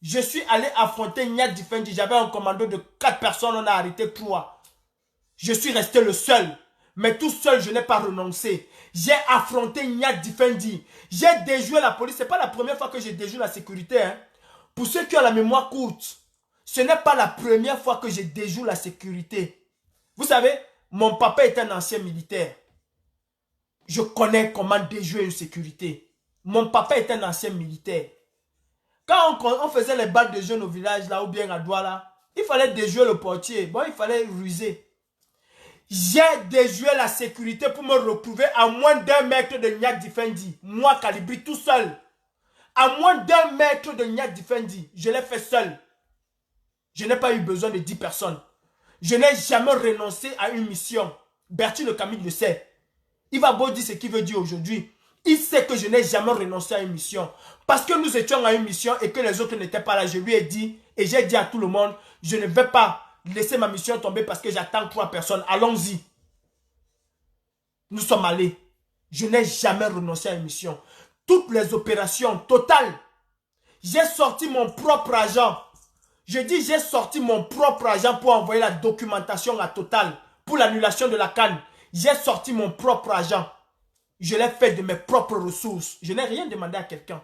Je suis allé affronter Niad Difendi. J'avais un commando de 4 personnes, on a arrêté 3. Je suis resté le seul. Mais tout seul, je n'ai pas renoncé. J'ai affronté Niad Difendi. J'ai déjoué la police. Ce n'est pas la première fois que j'ai déjoué la sécurité. Hein. Pour ceux qui ont la mémoire courte, ce n'est pas la première fois que j'ai déjoué la sécurité. Vous savez, mon papa est un ancien militaire. Je connais comment déjouer une sécurité. Mon papa est un ancien militaire. Quand on faisait les balles de jeunes au village, là, ou bien à Douala, il fallait déjouer le portier. Bon, il fallait ruser. J'ai déjoué la sécurité pour me retrouver à moins d'1 mètre de Niad Difendi. Moi, Calibri, tout seul. À moins d'1 mètre de Niad Difendi. Je l'ai fait seul. Je n'ai pas eu besoin de 10 personnes. Je n'ai jamais renoncé à une mission. Bertie Le Camille le sait. Il va beau dire ce qu'il veut dire aujourd'hui. Il sait que je n'ai jamais renoncé à une mission. Parce que nous étions à une mission et que les autres n'étaient pas là. Je lui ai dit, et j'ai dit à tout le monde, je ne vais pas laisser ma mission tomber parce que j'attends 3 personnes. Allons-y. Nous sommes allés. Je n'ai jamais renoncé à une mission. Toutes les opérations totales. J'ai sorti mon propre argent. Je dis, j'ai sorti mon propre argent pour envoyer la documentation à Total pour l'annulation de la CAN. J'ai sorti mon propre argent. Je l'ai fait de mes propres ressources. Je n'ai rien demandé à quelqu'un.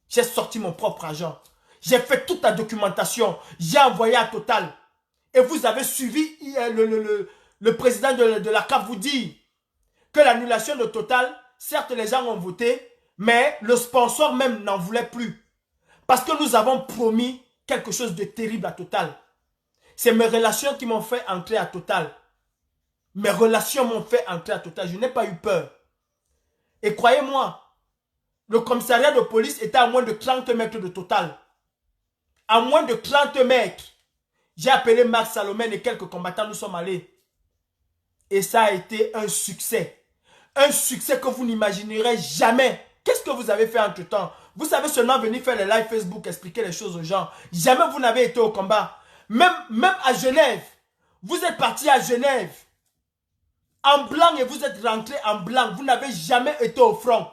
J'ai sorti mon propre argent. J'ai fait toute la documentation. J'ai envoyé à Total. Et vous avez suivi le président de la CAF vous dire que l'annulation de Total, certes les gens ont voté, mais le sponsor même n'en voulait plus. Parce que nous avons promis quelque chose de terrible à Total. C'est mes relations qui m'ont fait entrer à Total. Mes relations m'ont fait entrer à Total. Je n'ai pas eu peur. Et croyez-moi, le commissariat de police était à moins de 30 mètres de Total. À moins de 30 mètres. J'ai appelé Marc Salomon et quelques combattants, nous sommes allés. Et ça a été un succès. Un succès que vous n'imaginerez jamais. Qu'est-ce que vous avez fait entre temps? Vous savez seulement venir faire les lives Facebook, expliquer les choses aux gens. Jamais vous n'avez été au combat. Même à Genève. Vous êtes parti à Genève. En blanc et vous êtes rentré en blanc. Vous n'avez jamais été au front.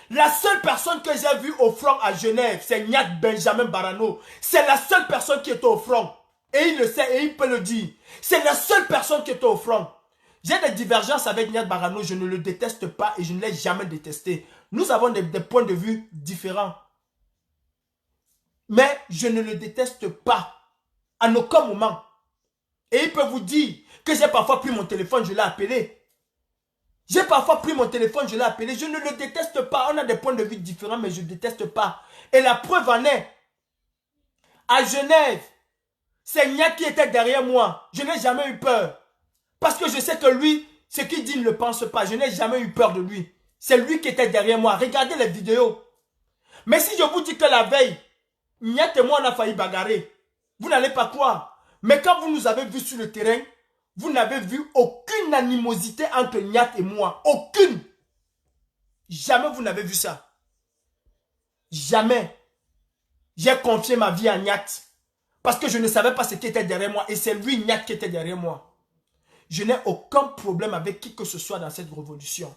La seule personne que j'ai vue au front à Genève, c'est Nyat Benjamin Barano. C'est la seule personne qui était au front. Et il le sait et il peut le dire. C'est la seule personne qui était au front. J'ai des divergences avec Nyat Barano. Je ne le déteste pas et je ne l'ai jamais détesté. Nous avons des points de vue différents. Mais je ne le déteste pas. En aucun moment. Et il peut vous dire que j'ai parfois pris mon téléphone, je l'ai appelé. J'ai parfois pris mon téléphone, je l'ai appelé. Je ne le déteste pas. On a des points de vue différents, mais je ne déteste pas. Et la preuve en est, à Genève, c'est Nia qui était derrière moi. Je n'ai jamais eu peur. Parce que je sais que lui, ce qu'il dit, ne le pense pas. Je n'ai jamais eu peur de lui. C'est lui qui était derrière moi. Regardez les vidéos. Mais si je vous dis que la veille, Nia et moi, on a failli bagarrer, vous n'allez pas croire. Mais quand vous nous avez vus sur le terrain, vous n'avez vu aucune animosité entre Nyat et moi. Aucune. Jamais vous n'avez vu ça. Jamais. J'ai confié ma vie à Nyat. Parce que je ne savais pas ce qui était derrière moi. Et c'est lui, Nyat, qui était derrière moi. Je n'ai aucun problème avec qui que ce soit dans cette révolution.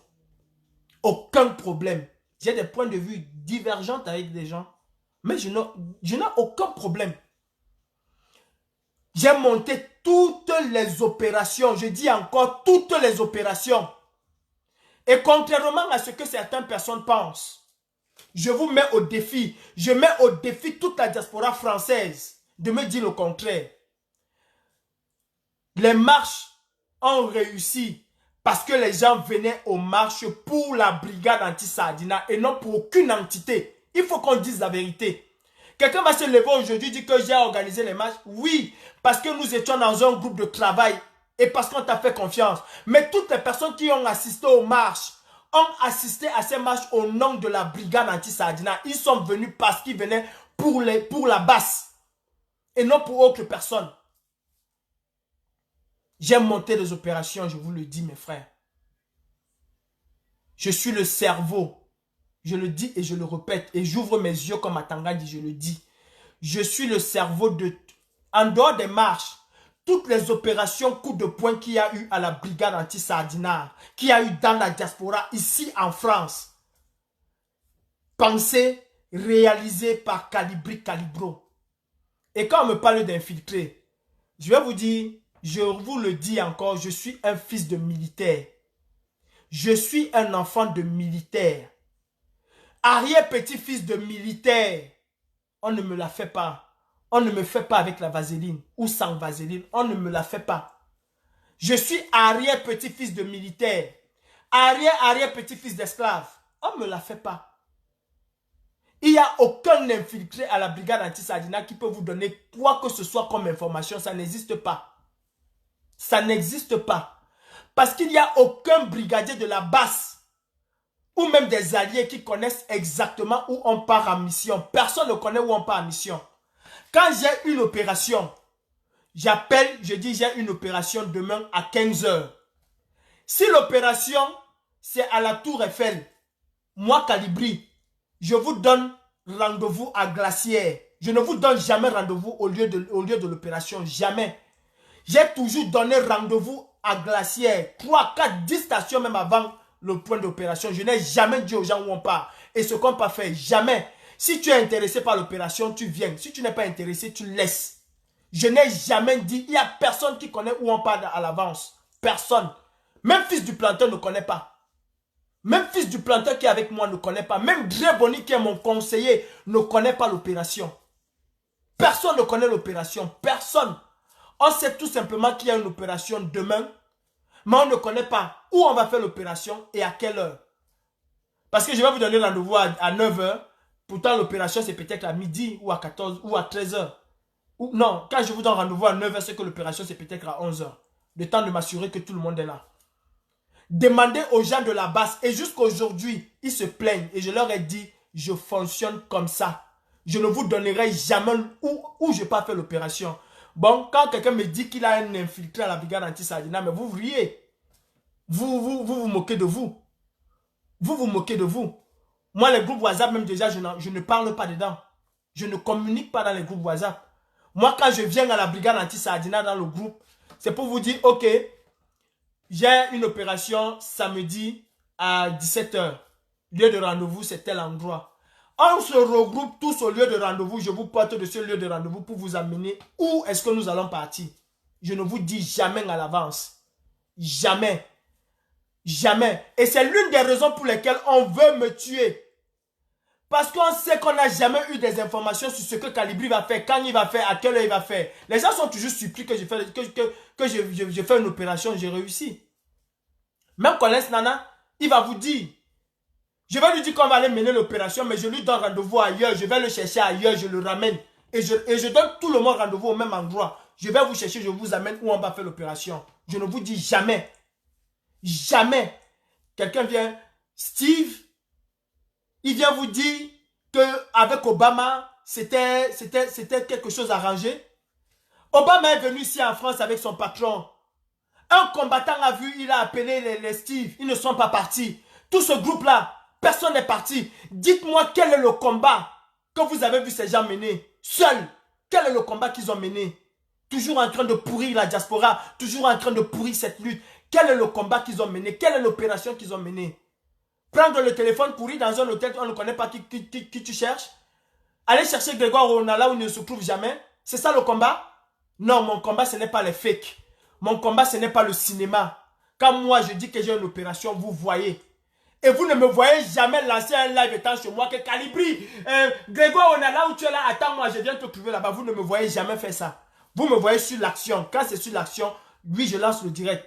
Aucun problème. J'ai des points de vue divergents avec des gens. Mais je n'ai aucun problème. J'ai monté toutes les opérations. Je dis encore toutes les opérations. Et contrairement à ce que certaines personnes pensent, je vous mets au défi. Je mets au défi toute la diaspora française de me dire le contraire. Les marches ont réussi parce que les gens venaient aux marches pour la brigade anti-Sardina et non pour aucune entité. Il faut qu'on dise la vérité. Quelqu'un va se lever aujourd'hui et dire que j'ai organisé les marches. Oui, parce que nous étions dans un groupe de travail et parce qu'on t'a fait confiance. Mais toutes les personnes qui ont assisté aux marches ont assisté à ces marches au nom de la brigade anti-Sardina. Ils sont venus parce qu'ils venaient pour la basse et non pour autre personne. J'ai monté des opérations, je vous le dis mes frères. Je suis le cerveau. Je le dis et je le répète. Et j'ouvre mes yeux comme Atanga dit, je le dis. Je suis le cerveau de... En dehors des marches, toutes les opérations coup de poing qu'il y a eu à la brigade anti-Sardina, qu'il y a eu dans la diaspora, ici en France, pensées, réalisées par Calibri Calibro. Et quand on me parle d'infiltré, je vais vous dire, je vous le dis encore, je suis un fils de militaire. Je suis un enfant de militaire. Arrière-petit-fils de militaire. On ne me la fait pas. On ne me fait pas avec la vaseline ou sans vaseline. On ne me la fait pas. Je suis arrière-petit-fils de militaire. Arrière-petit-fils d'esclave. On ne me la fait pas. Il n'y a aucun infiltré à la brigade anti-Sardina qui peut vous donner quoi que ce soit comme information. Ça n'existe pas. Ça n'existe pas. Parce qu'il n'y a aucun brigadier de la basse ou même des alliés qui connaissent exactement où on part en mission. Personne ne connaît où on part en mission. Quand j'ai une opération, j'appelle, je dis j'ai une opération demain à 15 h. Si l'opération c'est à la Tour Eiffel, moi Calibri, je vous donne rendez-vous à Glacière. Je ne vous donne jamais rendez-vous au lieu de l'opération, jamais. J'ai toujours donné rendez-vous à Glacière, 3, 4, 10 stations même avant le point d'opération. Je n'ai jamais dit aux gens où on part. Et ce qu'on n'a pas fait, jamais. Si tu es intéressé par l'opération, tu viens. Si tu n'es pas intéressé, tu laisses. Je n'ai jamais dit, il n'y a personne qui connaît où on part à l'avance. Personne. Même fils du planteur ne connaît pas. Même fils du planteur qui est avec moi ne connaît pas. Même Dre Boni qui est mon conseiller ne connaît pas l'opération. Personne ne connaît l'opération. Personne. On sait tout simplement qu'il y a une opération demain, mais on ne connaît pas où on va faire l'opération et à quelle heure. Parce que je vais vous donner rendez-vous à 9 h. Pourtant, l'opération, c'est peut-être à midi ou à 14 ou à 13 h. Ou, non, quand je vous donne rendez-vous à 9 h, c'est que l'opération, c'est peut-être à 11 h. Le temps de m'assurer que tout le monde est là. Demandez aux gens de la base. Et jusqu'aujourd'hui, ils se plaignent. Et je leur ai dit, je fonctionne comme ça. Je ne vous donnerai jamais où je peux faire l'opération. Bon, quand quelqu'un me dit qu'il a un infiltré à la brigade anti-Sardina, mais vous riez. Vous moquez de vous. Vous moquez de vous. Moi, les groupes WhatsApp, même déjà, je ne parle pas dedans. Je ne communique pas dans les groupes WhatsApp. Moi, quand je viens à la brigade anti-Sardina dans le groupe, c'est pour vous dire, ok, j'ai une opération samedi à 17 h. Lieu de rendez-vous, c'est tel endroit. On se regroupe tous au lieu de rendez-vous. Je vous porte de ce lieu de rendez-vous pour vous amener où est-ce que nous allons partir. Je ne vous dis jamais à l'avance. Jamais. Jamais. Et c'est l'une des raisons pour lesquelles on veut me tuer. Parce qu'on sait qu'on n'a jamais eu des informations sur ce que Calibri va faire, quand il va faire, à quelle heure il va faire. Les gens sont toujours surpris que je fais une opération, j'ai réussi. Même Collins Nana, il va vous dire, je vais lui dire qu'on va aller mener l'opération, mais je lui donne rendez-vous ailleurs, je vais le chercher ailleurs, je le ramène. Et je donne tout le monde rendez-vous au même endroit. Je vais vous chercher, je vous amène où on va faire l'opération. Je ne vous dis jamais. Jamais. Quelqu'un vient, Steve, il vient vous dire qu'avec Obama, c'était quelque chose arrangé. Obama est venu ici en France avec son patron. Un combattant a vu, il a appelé les Steve. Ils ne sont pas partis. Tout ce groupe-là, personne n'est parti. Dites-moi quel est le combat que vous avez vu ces gens mener. Seuls. Quel est le combat qu'ils ont mené? Toujours en train de pourrir la diaspora. Toujours en train de pourrir cette lutte. Quel est le combat qu'ils ont mené? Quelle est l'opération qu'ils ont menée? Prendre le téléphone, courir dans un hôtel, on ne connaît pas qui tu cherches. Aller chercher Grégoire Rona là où il ne se trouve jamais. C'est ça le combat? Non, mon combat, ce n'est pas les fakes. Mon combat, ce n'est pas le cinéma. Quand moi, je dis que j'ai une opération, vous voyez. Et vous ne me voyez jamais lancer un live étant chez moi que Calibri, Grégoire Rona là où tu es là, attends-moi, je viens te trouver là-bas. Vous ne me voyez jamais faire ça. Vous me voyez sur l'action. Quand c'est sur l'action, oui, je lance le direct.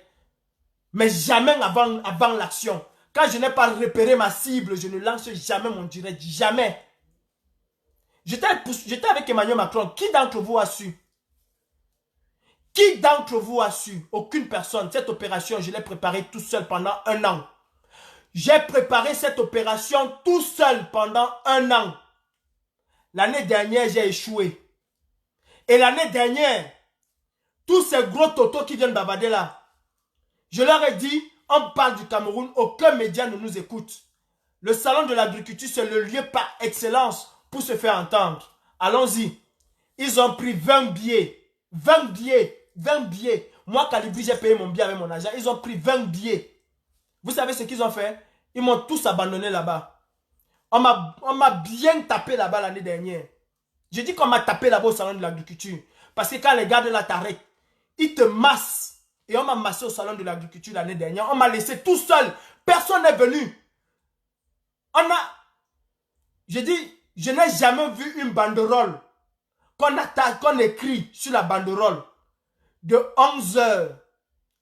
Mais jamais avant l'action. Quand je n'ai pas repéré ma cible, je ne lance jamais mon direct. Jamais. J'étais avec Emmanuel Macron. Qui d'entre vous a su? Qui d'entre vous a su? Aucune personne. Cette opération, je l'ai préparée tout seul pendant 1 an. J'ai préparé cette opération tout seul pendant 1 an. L'année dernière, j'ai échoué. Et l'année dernière, tous ces gros totos qui viennent bavarder là, je leur ai dit, on parle du Cameroun, aucun média ne nous écoute. Le salon de l'agriculture, c'est le lieu par excellence pour se faire entendre. Allons-y. Ils ont pris 20 billets. 20 billets. 20 billets. Moi, Calibri, j'ai payé mon billet avec mon argent. Ils ont pris 20 billets. Vous savez ce qu'ils ont fait? Ils m'ont tous abandonné là-bas. On m'a bien tapé là-bas l'année dernière. Je dis qu'on m'a tapé là-bas au salon de l'agriculture. Parce que quand les gars de la Tarek, ils te massent. Et on m'a massé au salon de l'agriculture l'année dernière. On m'a laissé tout seul. Personne n'est venu. Je dis, je n'ai jamais vu une banderole qu'on écrit sur la banderole de 11 h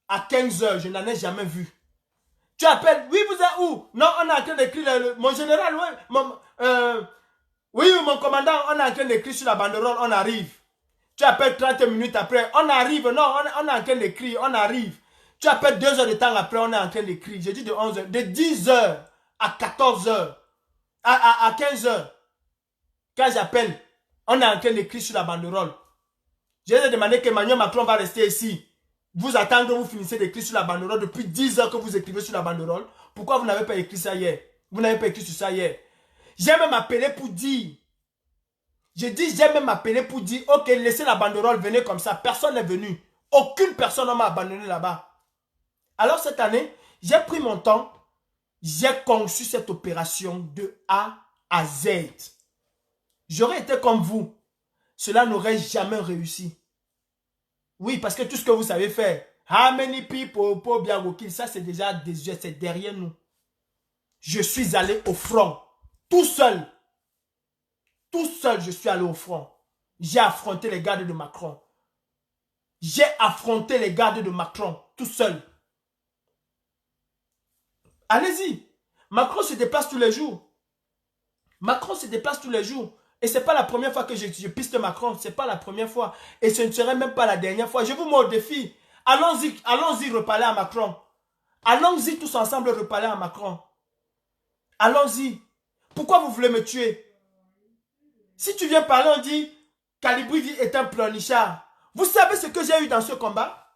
à 15 h. Je n'en ai jamais vu. Tu appelles, oui, vous êtes où? Non, on est en train d'écrire, mon général, oui, mon commandant, on est en train d'écrire sur la banderole, on arrive. Tu appelles 30 minutes après, on arrive, non, on est en train d'écrire, on arrive. Tu appelles 2 heures de temps après, on est en train d'écrire. J'ai dit de 11 h, de 10 h à 14 h, à 15 h. Quand j'appelle, on est en train d'écrire sur la banderole. J'ai demandé qu'Emmanuel Macron va rester ici. Vous attendez, vous finissez d'écrire sur la banderole depuis 10 heures que vous écrivez sur la banderole. Pourquoi vous n'avez pas écrit ça hier? Vous n'avez pas écrit sur ça hier. J'ai même appelé pour dire. J'ai même appelé pour dire, ok, laissez la banderole, venez comme ça. Personne n'est venu. Aucune personne ne m'a abandonné là-bas. Alors cette année, j'ai pris mon temps. J'ai conçu cette opération de A à Z. J'aurais été comme vous. Cela n'aurait jamais réussi. Oui, parce que tout ce que vous savez faire, how many people, ça c'est déjà c'est derrière nous. Je suis allé au front, tout seul. Tout seul, je suis allé au front. J'ai affronté les gardes de Macron. J'ai affronté les gardes de Macron, tout seul. Allez-y. Macron se déplace tous les jours. Macron se déplace tous les jours. Et ce n'est pas la première fois que je piste Macron. Ce n'est pas la première fois. Et ce ne serait même pas la dernière fois. Je vous mets au défi. Allons-y reparler à Macron. Allons-y tous ensemble reparler à Macron. Allons-y. Pourquoi vous voulez me tuer? Si tu viens parler, on dit Kalibri est un pleurnichard. Vous savez ce que j'ai eu dans ce combat?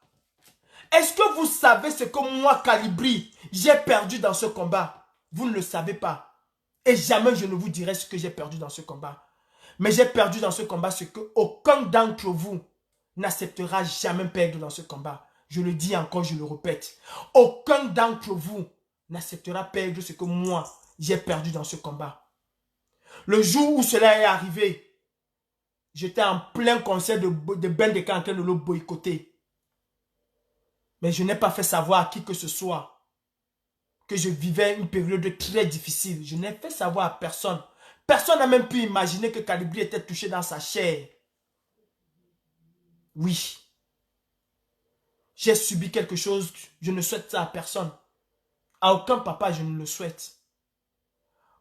Est-ce que vous savez ce que moi, Kalibri, j'ai perdu dans ce combat? Vous ne le savez pas. Et jamais je ne vous dirai ce que j'ai perdu dans ce combat. Mais j'ai perdu dans ce combat ce que aucun d'entre vous n'acceptera jamais perdre dans ce combat. Je le dis encore, je le répète. Aucun d'entre vous n'acceptera perdre ce que moi, j'ai perdu dans ce combat. Le jour où cela est arrivé, j'étais en plein concert de Ben de en train de le boycotter. Mais je n'ai pas fait savoir à qui que ce soit que je vivais une période très difficile. Je n'ai fait savoir à personne. Personne n'a même pu imaginer que Kalibri était touché dans sa chair. Oui. J'ai subi quelque chose, je ne souhaite ça à personne. À aucun papa, je ne le souhaite.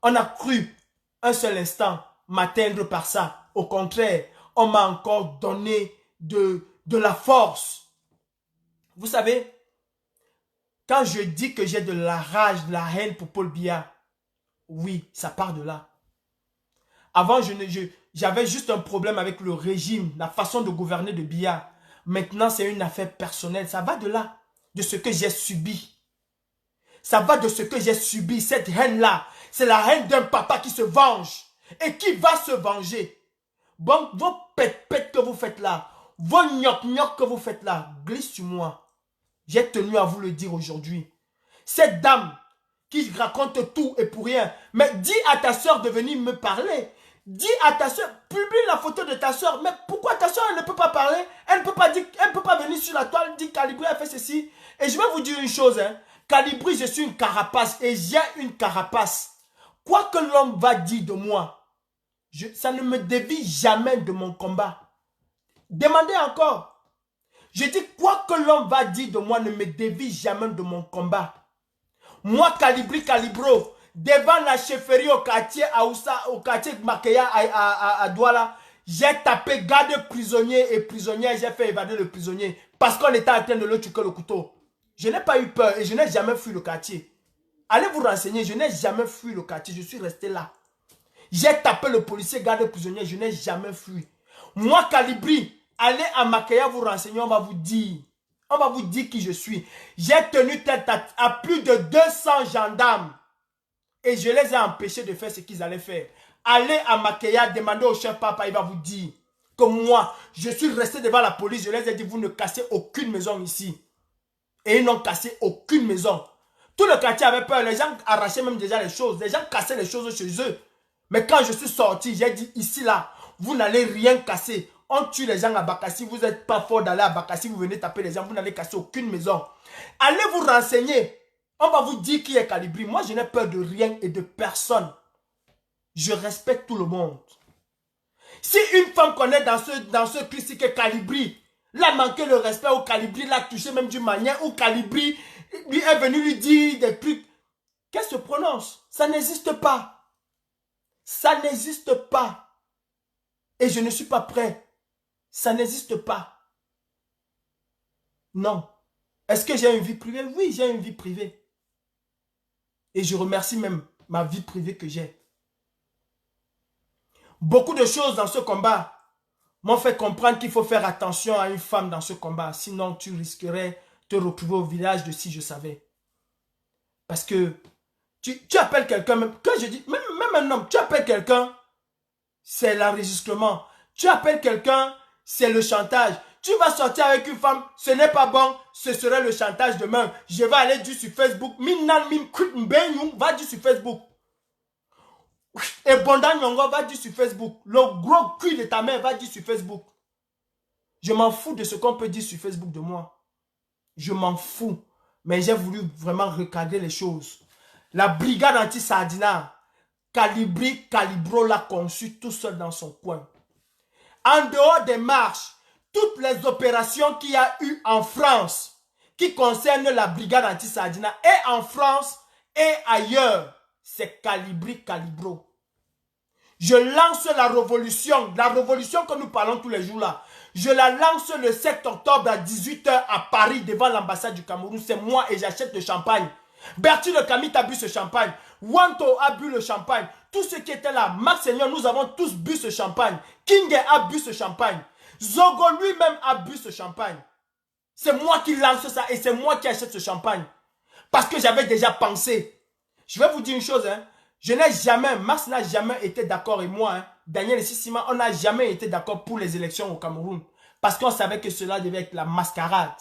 On a cru un seul instant m'atteindre par ça. Au contraire, on m'a encore donné de la force. Vous savez, quand je dis que j'ai de la rage, de la haine pour Paul Biya, oui, ça part de là. Avant, j'avais juste un problème avec le régime, la façon de gouverner de Biya. Maintenant, c'est une affaire personnelle. Ça va de là, de ce que j'ai subi. Ça va de ce que j'ai subi, cette haine-là. C'est la haine d'un papa qui se venge et qui va se venger. Bon, vos pètes que vous faites là, vos gnoc-gnoc que vous faites là, glisse sur moi. J'ai tenu à vous le dire aujourd'hui. Cette dame qui raconte tout et pour rien, mais dis à ta soeur de venir me parler. Dis à ta soeur, publie la photo de ta soeur. Mais pourquoi ta soeur ne peut pas parler? Elle ne peut pas dire, elle ne peut pas venir sur la toile, dire Kalibri a fait ceci. Et je vais vous dire une chose, hein. Kalibri, je suis une carapace et j'ai une carapace. Quoi que l'homme va dire de moi, ça ne me dévie jamais de mon combat. Demandez encore. Je dis quoi que l'homme va dire de moi ne me dévie jamais de mon combat. Moi, Kalibri Kalibro, devant la chefferie au quartier Aoussa, au quartier Makeya à Douala, j'ai tapé garde prisonnier et prisonnière, j'ai fait évader le prisonnier parce qu'on était en train de le tuer le couteau. Je n'ai pas eu peur et je n'ai jamais fui le quartier. Allez vous renseigner, je n'ai jamais fui le quartier, je suis resté là. J'ai tapé le policier garde prisonnier, je n'ai jamais fui. Moi, Kalibri, allez à Makeya vous renseigner, on va vous dire. On va vous dire qui je suis. J'ai tenu tête à plus de 200 gendarmes. Et je les ai empêchés de faire ce qu'ils allaient faire. Allez à Makeya, demandez au chef papa, il va vous dire que moi, je suis resté devant la police. Je les ai dit, vous ne cassez aucune maison ici. Et ils n'ont cassé aucune maison. Tout le quartier avait peur. Les gens arrachaient même déjà les choses. Les gens cassaient les choses chez eux. Mais quand je suis sorti, j'ai dit, ici là, vous n'allez rien casser. On tue les gens à Bakassi, vous n'êtes pas fort d'aller à Bakassi, vous venez taper les gens, vous n'allez casser aucune maison. Allez vous renseigner. On va vous dire qui est Kalibri. Moi, je n'ai peur de rien et de personne. Je respecte tout le monde. Si une femme connaît dans ce clip que Kalibri l'a manqué le respect, ou Kalibri l'a touché même d'une manière, ou Kalibri lui est venu lui dire des trucs, qu'elle se prononce. Ça n'existe pas. Ça n'existe pas. Et je ne suis pas prêt. Ça n'existe pas. Non. Est-ce que j'ai une vie privée? Oui, j'ai une vie privée. Et je remercie même ma vie privée que j'ai. Beaucoup de choses dans ce combat m'ont fait comprendre qu'il faut faire attention à une femme dans ce combat. Sinon, tu risquerais de te retrouver au village de si je savais. Parce que tu appelles quelqu'un, même quand je dis, même un homme, tu appelles quelqu'un, c'est l'enregistrement. Tu appelles quelqu'un, c'est le chantage. Tu vas sortir avec une femme, ce n'est pas bon, ce serait le chantage demain. Je vais aller dire sur Facebook, va dire sur Facebook. Et Bondan Nyongo va dire sur Facebook. Le gros cul de ta mère va dire sur Facebook. Je m'en fous de ce qu'on peut dire sur Facebook de moi. Je m'en fous. Mais j'ai voulu vraiment recadrer les choses. La brigade anti-Sardina, Kalibri, Kalibro l'a conçu tout seul dans son coin. En dehors des marches, toutes les opérations qu'il y a eu en France qui concernent la brigade anti-Sardina et en France et ailleurs, c'est calibro. Je lance la révolution que nous parlons tous les jours là. Je la lance le 7 octobre à 18 h à Paris devant l'ambassade du Cameroun. C'est moi et j'achète le champagne. Bertie Le Camit a bu ce champagne. Wanto a bu le champagne. Tous ceux qui étaient là, Max Seigneur, nous avons tous bu ce champagne. King a bu ce champagne. Zogo lui-même a bu ce champagne. C'est moi qui lance ça et c'est moi qui achète ce champagne. Parce que j'avais déjà pensé. Je vais vous dire une chose, hein. Je n'ai jamais, Max n'a jamais été d'accord et moi, hein, Daniel et Sissima, on n'a jamais été d'accord pour les élections au Cameroun. Parce qu'on savait que cela devait être la mascarade.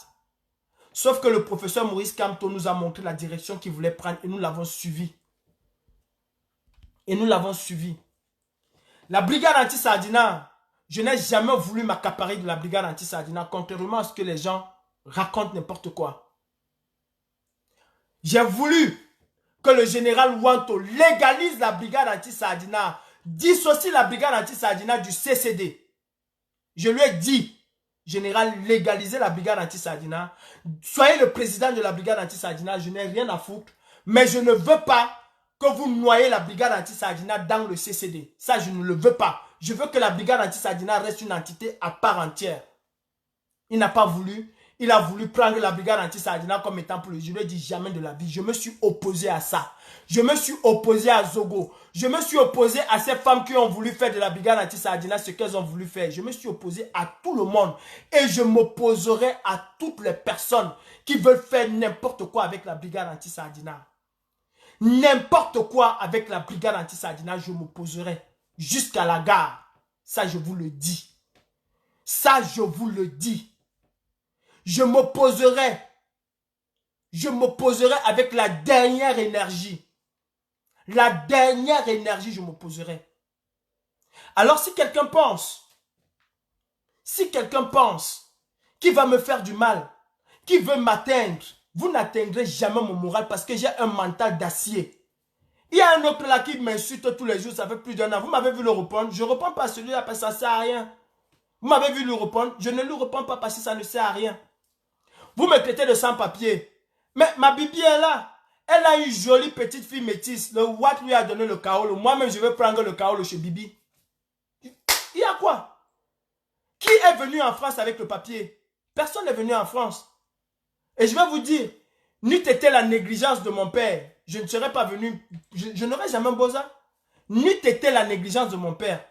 Sauf que le professeur Maurice Kamto nous a montré la direction qu'il voulait prendre et nous l'avons suivi. Et nous l'avons suivi. La brigade anti-Sardina, je n'ai jamais voulu m'accaparer de la brigade anti-Sardina, contrairement à ce que les gens racontent n'importe quoi. J'ai voulu que le général Wanto légalise la brigade anti-Sardina, dissocie la brigade anti-Sardina du CCD. Je lui ai dit, général, légalisez la brigade anti-Sardina, soyez le président de la brigade anti-Sardina, je n'ai rien à foutre, mais je ne veux pas que vous noyez la brigade anti-Sardina dans le CCD. Ça, je ne le veux pas. Je veux que la brigade anti-Sardina reste une entité à part entière. Il n'a pas voulu. Il a voulu prendre la brigade anti-Sardina comme étant pour lui. Je lui ai dit jamais de la vie. Je me suis opposé à ça. Je me suis opposé à Zogo. Je me suis opposé à ces femmes qui ont voulu faire de la brigade anti-Sardina ce qu'elles ont voulu faire. Je me suis opposé à tout le monde. Et je m'opposerai à toutes les personnes qui veulent faire n'importe quoi avec la brigade anti-Sardina. N'importe quoi avec la brigade anti-Sardina, je m'opposerai jusqu'à la gare. Ça, je vous le dis. Ça, je vous le dis. Je m'opposerai avec la dernière énergie. La dernière énergie, je m'opposerai. Alors, si quelqu'un pense qu'il va me faire du mal, qui veut m'atteindre, vous n'atteindrez jamais mon moral parce que j'ai un mental d'acier. Il y a un autre là qui m'insulte tous les jours, ça fait plus d'un an. Vous m'avez vu le répondre, je ne réponds pas à celui-là parce que ça ne sert à rien. Vous m'avez vu le répondre, je ne lui réponds pas parce que ça ne sert à rien. Vous me traitez de sans-papier. Mais ma Bibi est là. Elle a une jolie petite fille métisse. Le Watt lui a donné le kaolo. Moi-même, je vais prendre le kaolo chez Bibi. Il y a quoi? Qui est venu en France avec le papier? Personne n'est venu en France. Et je vais vous dire, n'eût été la négligence de mon père, je ne serais pas venu, je n'aurais jamais Boza. N'eût été la négligence de mon père.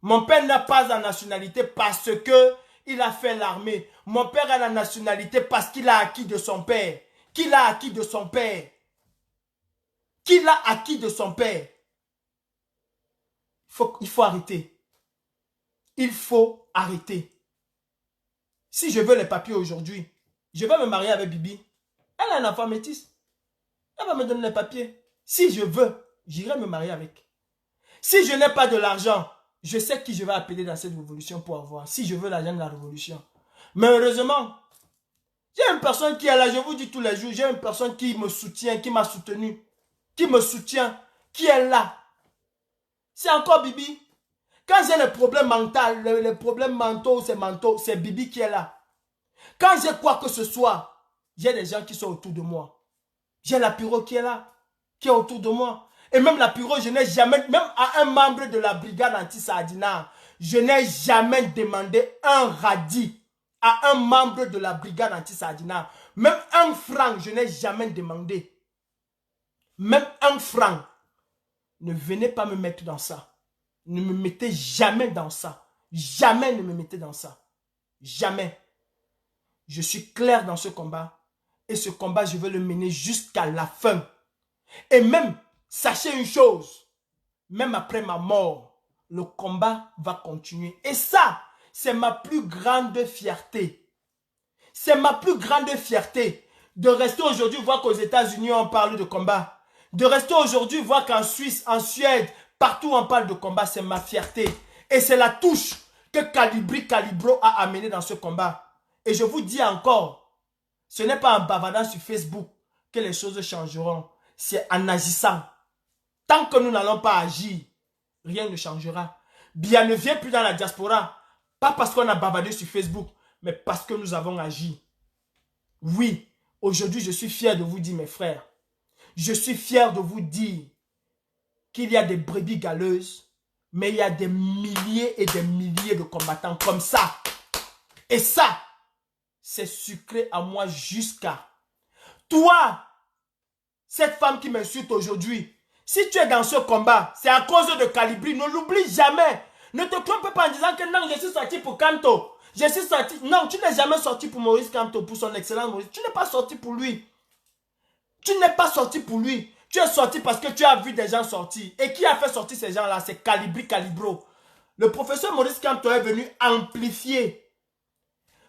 Mon père n'a pas la nationalité parce que il a fait l'armée. Mon père a la nationalité parce qu'il a acquis de son père. Qu'il a acquis de son père. Qu'il a acquis de son père. Il faut arrêter. Il faut arrêter. Si je veux les papiers aujourd'hui, je vais me marier avec Bibi. Elle a un enfant métis. Elle va me donner les papiers. Si je veux, j'irai me marier avec. Si je n'ai pas de l'argent, je sais qui je vais appeler dans cette révolution pour avoir. Si je veux l'argent de la révolution. Mais heureusement, j'ai une personne qui est là, je vous dis tous les jours, j'ai une personne qui me soutient, qui m'a soutenu, qui me soutient, qui est là. C'est encore Bibi. Quand j'ai les problèmes mentaux, les problèmes mentaux, c'est Bibi qui est là. Quand j'ai quoi que ce soit, j'ai des gens qui sont autour de moi. J'ai la Puro qui est là, qui est autour de moi. Et même la Puro, je n'ai jamais, même à un membre de la brigade anti-Sardina, je n'ai jamais demandé un radis à un membre de la brigade anti-Sardina. Même un franc, je n'ai jamais demandé. Même un franc. Ne venez pas me mettre dans ça. Ne me mettez jamais dans ça. Jamais ne me mettez dans ça. Jamais. Je suis clair dans ce combat. Et ce combat, je vais le mener jusqu'à la fin. Et même, sachez une chose. Même après ma mort, le combat va continuer. Et ça, c'est ma plus grande fierté. C'est ma plus grande fierté de rester aujourd'hui, voir qu'aux États-Unis, on parle de combat. De rester aujourd'hui, voir qu'en Suisse, en Suède, partout on parle de combat, c'est ma fierté. Et c'est la touche que Calibro a amenée dans ce combat. Et je vous dis encore, ce n'est pas en bavardant sur Facebook que les choses changeront. C'est en agissant. Tant que nous n'allons pas agir, rien ne changera. Bien ne vient plus dans la diaspora. Pas parce qu'on a bavardé sur Facebook, mais parce que nous avons agi. Oui, aujourd'hui, je suis fier de vous dire, mes frères, je suis fier de vous dire qu'il y a des brebis galeuses, mais il y a des milliers et des milliers de combattants comme ça. Et ça, c'est sucré à moi jusqu'à... Toi, cette femme qui m'insulte aujourd'hui, si tu es dans ce combat, c'est à cause de Calibri. Ne l'oublie jamais. Ne te trompe pas en disant que non, je suis sorti pour Kanto. Je suis sorti... Non, tu n'es jamais sorti pour Maurice Kamto, pour son excellence Maurice. Tu n'es pas sorti pour lui. Tu n'es pas sorti pour lui. Tu es sorti parce que tu as vu des gens sortir. Et qui a fait sortir ces gens-là? C'est Calibri Calibro. Le professeur Maurice Kamto est venu amplifier.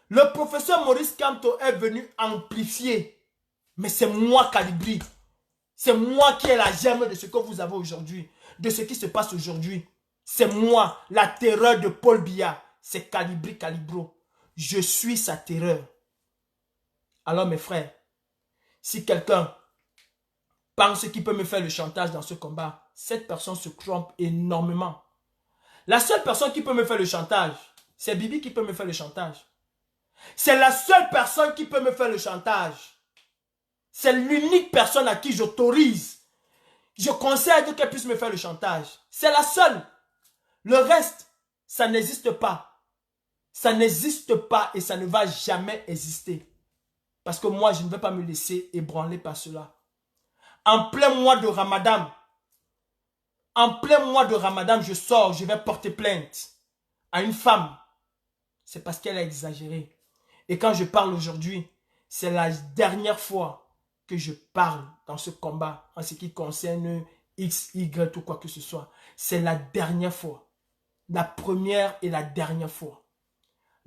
Le professeur Maurice Kamto est venu amplifier. Mais c'est moi, Calibri. C'est moi qui ai la germe de ce que vous avez aujourd'hui. De ce qui se passe aujourd'hui. C'est moi, la terreur de Paul Biya. C'est Calibri Calibro. Je suis sa terreur. Alors mes frères, si quelqu'un pense qu'il peut me faire le chantage dans ce combat, cette personne se trompe énormément. La seule personne qui peut me faire le chantage, c'est Bibi qui peut me faire le chantage. C'est la seule personne qui peut me faire le chantage. C'est l'unique personne à qui j'autorise. Je conseille qu'elle puisse me faire le chantage. C'est la seule. Le reste, ça n'existe pas. Ça n'existe pas et ça ne va jamais exister. Parce que moi, je ne vais pas me laisser ébranler par cela. En plein mois de Ramadan, je sors, je vais porter plainte à une femme. C'est parce qu'elle a exagéré. Et quand je parle aujourd'hui, c'est la dernière fois que je parle dans ce combat en ce qui concerne X, Y ou quoi que ce soit. C'est la dernière fois. La première et la dernière fois.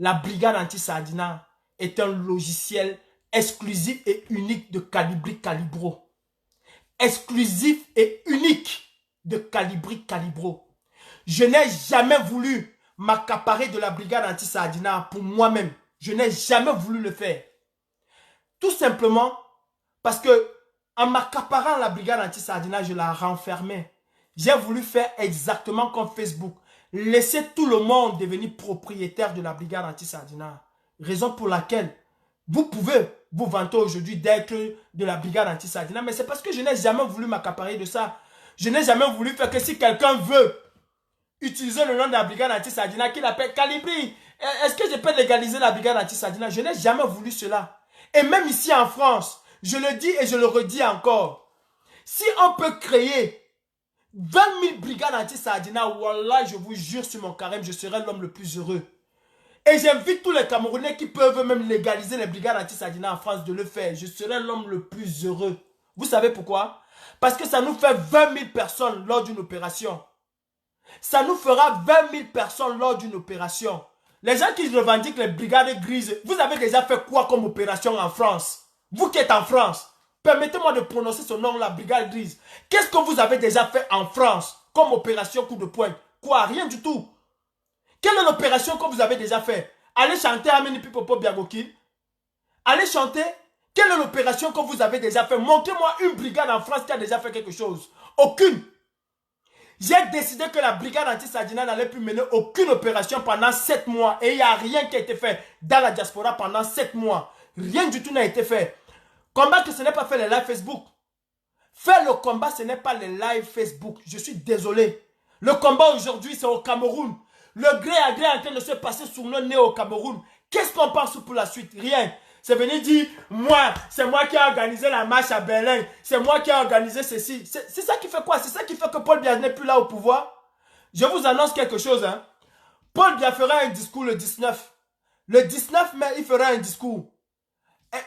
La brigade anti-Sardina est un logiciel exclusif et unique de Calibri Calibro. Exclusif et unique de Calibri Calibro. Je n'ai jamais voulu m'accaparer de la brigade anti-Sardina pour moi-même. Je n'ai jamais voulu le faire. Tout simplement parce que en m'accaparant la brigade anti-Sardina, je la renfermais. J'ai voulu faire exactement comme Facebook. Laisser tout le monde devenir propriétaire de la brigade anti-Sardina. Raison pour laquelle vous pouvez vous vanter aujourd'hui d'être de la brigade anti-Sardina. Mais c'est parce que je n'ai jamais voulu m'accaparer de ça. Je n'ai jamais voulu faire que si quelqu'un veut utiliser le nom de la brigade anti-Sardina, qu'il appelle Calibri. Est-ce que je peux légaliser la brigade anti-Sardina? Je n'ai jamais voulu cela. Et même ici en France, je le dis et je le redis encore. Si on peut créer 20 000 brigades anti-Sardina, wallah, je vous jure sur mon carême, je serai l'homme le plus heureux. Et j'invite tous les Camerounais qui peuvent même légaliser les brigades anti-Sardina en France de le faire. Je serai l'homme le plus heureux. Vous savez pourquoi? Parce que ça nous fait 20 000 personnes lors d'une opération. Ça nous fera 20 000 personnes lors d'une opération. Les gens qui revendiquent les brigades grises, vous avez déjà fait quoi comme opération en France? Vous qui êtes en France, permettez-moi de prononcer ce nom, la brigade grise. Qu'est-ce que vous avez déjà fait en France comme opération coup de poing? Quoi? Rien du tout. Quelle est l'opération que vous avez déjà fait? Allez chanter Ameni Pipopo Biagoki. Allez chanter. Quelle est l'opération que vous avez déjà fait? Montrez-moi une brigade en France qui a déjà fait quelque chose. Aucune. J'ai décidé que la brigade anti-Sardina n'allait plus mener aucune opération pendant 7 mois. Et il n'y a rien qui a été fait dans la diaspora pendant 7 mois. Rien du tout n'a été fait. Combattre, ce n'est pas faire les lives Facebook. Faire le combat, ce n'est pas les lives Facebook. Je suis désolé. Le combat aujourd'hui, c'est au Cameroun. Le gré à gré est en train de se passer sous le nez au Cameroun. Qu'est-ce qu'on pense pour la suite? Rien. C'est venu dire, moi, c'est moi qui ai organisé la marche à Berlin. C'est moi qui ai organisé ceci. C'est ça qui fait quoi? C'est ça qui fait que Paul Biya n'est plus là au pouvoir? Je vous annonce quelque chose. Hein. Paul Biya fera un discours le 19. Le 19 mai, il fera un discours.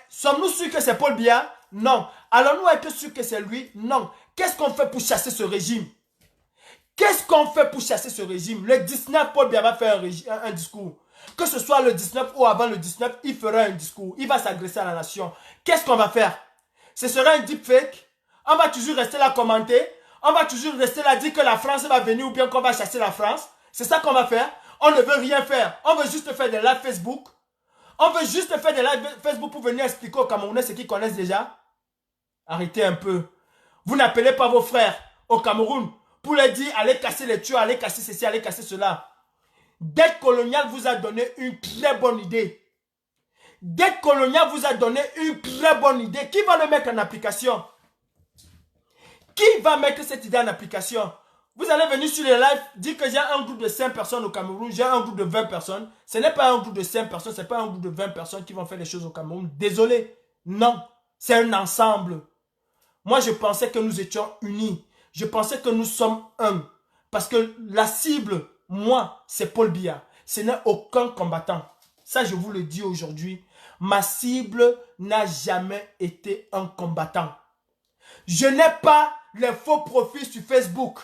Sommes-nous sûrs que c'est Paul Biya? Non. Allons-nous être sûrs que c'est lui? Non. Qu'est-ce qu'on fait pour chasser ce régime? Qu'est-ce qu'on fait pour chasser ce régime? Le 19, Paul Biya va faire un discours. Que ce soit le 19 ou avant le 19, il fera un discours. Il va s'agresser à la nation. Qu'est-ce qu'on va faire? Ce sera un deepfake. On va toujours rester là commenter. On va toujours rester là dire que la France va venir ou bien qu'on va chasser la France. C'est ça qu'on va faire. On ne veut rien faire. On veut juste faire des lives Facebook. On veut juste faire des lives Facebook pour venir expliquer aux Camerounais ce qu'ils connaissent déjà. Arrêtez un peu. Vous n'appelez pas vos frères au Cameroun pour leur dire allez casser les tuyaux, allez casser ceci, allez casser cela. Dette coloniale vous a donné une très bonne idée. Dette coloniale vous a donné une très bonne idée. Qui va le mettre en application? Qui va mettre cette idée en application? Vous allez venir sur les lives, dire que j'ai un groupe de 5 personnes au Cameroun, j'ai un groupe de 20 personnes. Ce n'est pas un groupe de 5 personnes, ce n'est pas un groupe de 20 personnes qui vont faire les choses au Cameroun. Désolé, non, c'est un ensemble. Moi, je pensais que nous étions unis. Je pensais que nous sommes un. Parce que la cible, moi, c'est Paul Biya. Ce n'est aucun combattant. Ça, je vous le dis aujourd'hui. Ma cible n'a jamais été un combattant. Je n'ai pas les faux profils sur Facebook.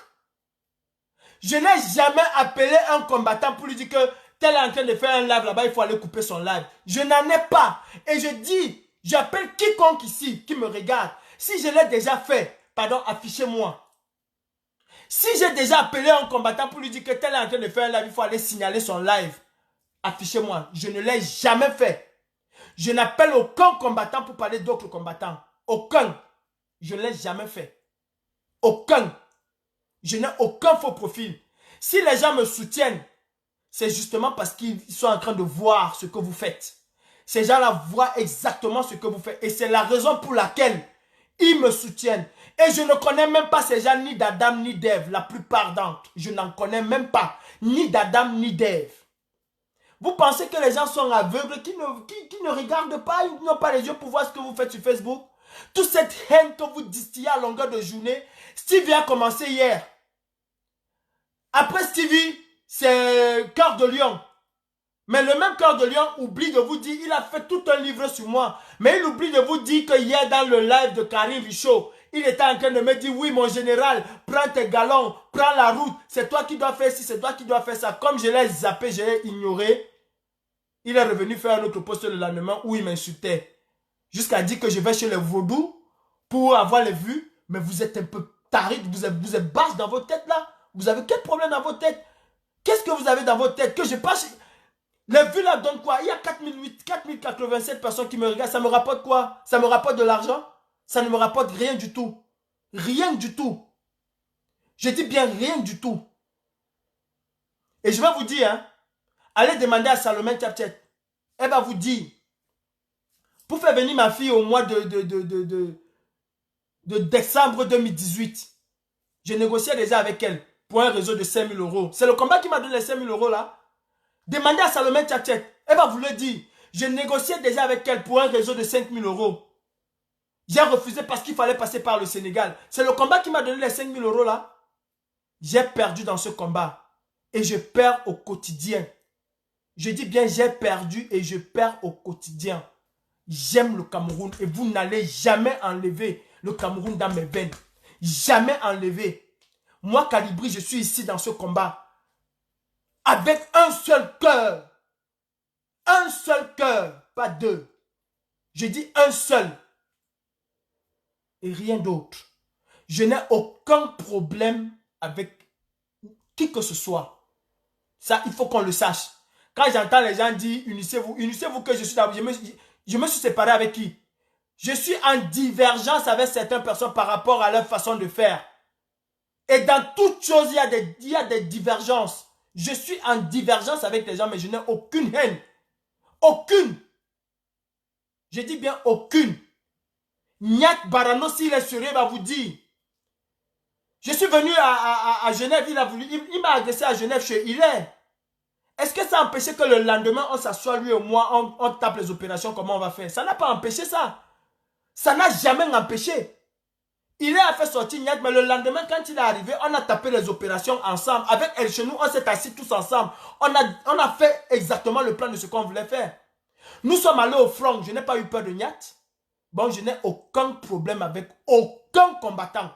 Je n'ai jamais appelé un combattant pour lui dire que tel est en train de faire un live là-bas, il faut aller couper son live. Je n'en ai pas. Et je dis, j'appelle quiconque ici qui me regarde. Si je l'ai déjà fait, pardon, affichez-moi. Si j'ai déjà appelé un combattant pour lui dire que tel est en train de faire un live, il faut aller signaler son live. Affichez-moi. Je ne l'ai jamais fait. Je n'appelle aucun combattant pour parler d'autres combattants. Aucun. Je ne l'ai jamais fait. Aucun. Je n'ai aucun faux profil. Si les gens me soutiennent, c'est justement parce qu'ils sont en train de voir ce que vous faites. Ces gens-là voient exactement ce que vous faites. Et c'est la raison pour laquelle ils me soutiennent. Et je ne connais même pas ces gens, ni d'Adam, ni d'Ève. La plupart d'entre eux, je n'en connais même pas. Ni d'Adam, ni d'Ève. Vous pensez que les gens sont aveugles, qui ne regardent pas, ils n'ont pas les yeux pour voir ce que vous faites sur Facebook? Toute cette haine que vous distillez à longueur de journée, Stevie a commencé hier. Après Stevie, c'est Cœur de Lion. Mais le même Cœur de Lion oublie de vous dire, il a fait tout un livre sur moi. Mais il oublie de vous dire que hier dans le live de Karim Richaud, il était en train de me dire, oui mon général, prends tes galons, prends la route. C'est toi qui dois faire ci, c'est toi qui dois faire ça. Comme je l'ai zappé, je l'ai ignoré. Il est revenu faire un autre post le lendemain où il m'insultait. Jusqu'à dire que je vais chez les vaudous pour avoir les vues. Mais vous êtes un peu taride, vous êtes basse dans votre tête là. Vous avez quel problème dans votre tête? Qu'est-ce que vous avez dans votre tête? Que je passe... Les vues là donnent quoi? Il y a 4087 personnes qui me regardent. Ça me rapporte quoi? Ça me rapporte de l'argent? Ça ne me rapporte rien du tout. Rien du tout. Je dis bien rien du tout. Et je vais vous dire, hein, allez demander à Salomé Tchapchet. Elle va vous dire, pour faire venir ma fille au mois de décembre 2018, je négociais déjà avec elle pour un réseau de 5 000 euros. C'est le combat qui m'a donné les 5 000 euros là. Demandez à Salomé Tchapchet. Elle va vous le dire. Je négociais déjà avec elle pour un réseau de 5 000 euros. J'ai refusé parce qu'il fallait passer par le Sénégal. C'est le combat qui m'a donné les 5 000 euros là. J'ai perdu dans ce combat. Et je perds au quotidien. Je dis bien j'ai perdu et je perds au quotidien. J'aime le Cameroun et vous n'allez jamais enlever le Cameroun dans mes veines. Jamais enlever. Moi, Calibri, je suis ici dans ce combat. Avec un seul cœur. Un seul cœur, pas deux. Je dis un seul. Et rien d'autre. Je n'ai aucun problème avec qui que ce soit. Ça, il faut qu'on le sache. Quand j'entends les gens dire, unissez-vous que je suis d'abord. Je me suis séparé avec qui? Je suis en divergence avec certaines personnes par rapport à leur façon de faire. Et dans toute chose, il y a des divergences. Je suis en divergence avec les gens, mais je n'ai aucune haine. Aucune. Je dis bien aucune. Nyat Barano, s'il est sérieux, va vous dire. Je suis venu à Genève, il m'a agressé à Genève chez Hilaire. Est-ce que ça a empêché que le lendemain, on s'assoit lui et moi, on tape les opérations, comment on va faire? Ça n'a pas empêché ça. Ça n'a jamais empêché. Hilaire a fait sortir Nyat, mais le lendemain, quand il est arrivé, on a tapé les opérations ensemble. Avec elle chez nous, on s'est assis tous ensemble. On a fait exactement le plan de ce qu'on voulait faire. Nous sommes allés au front, je n'ai pas eu peur de Nyat. Bon, je n'ai aucun problème avec aucun combattant.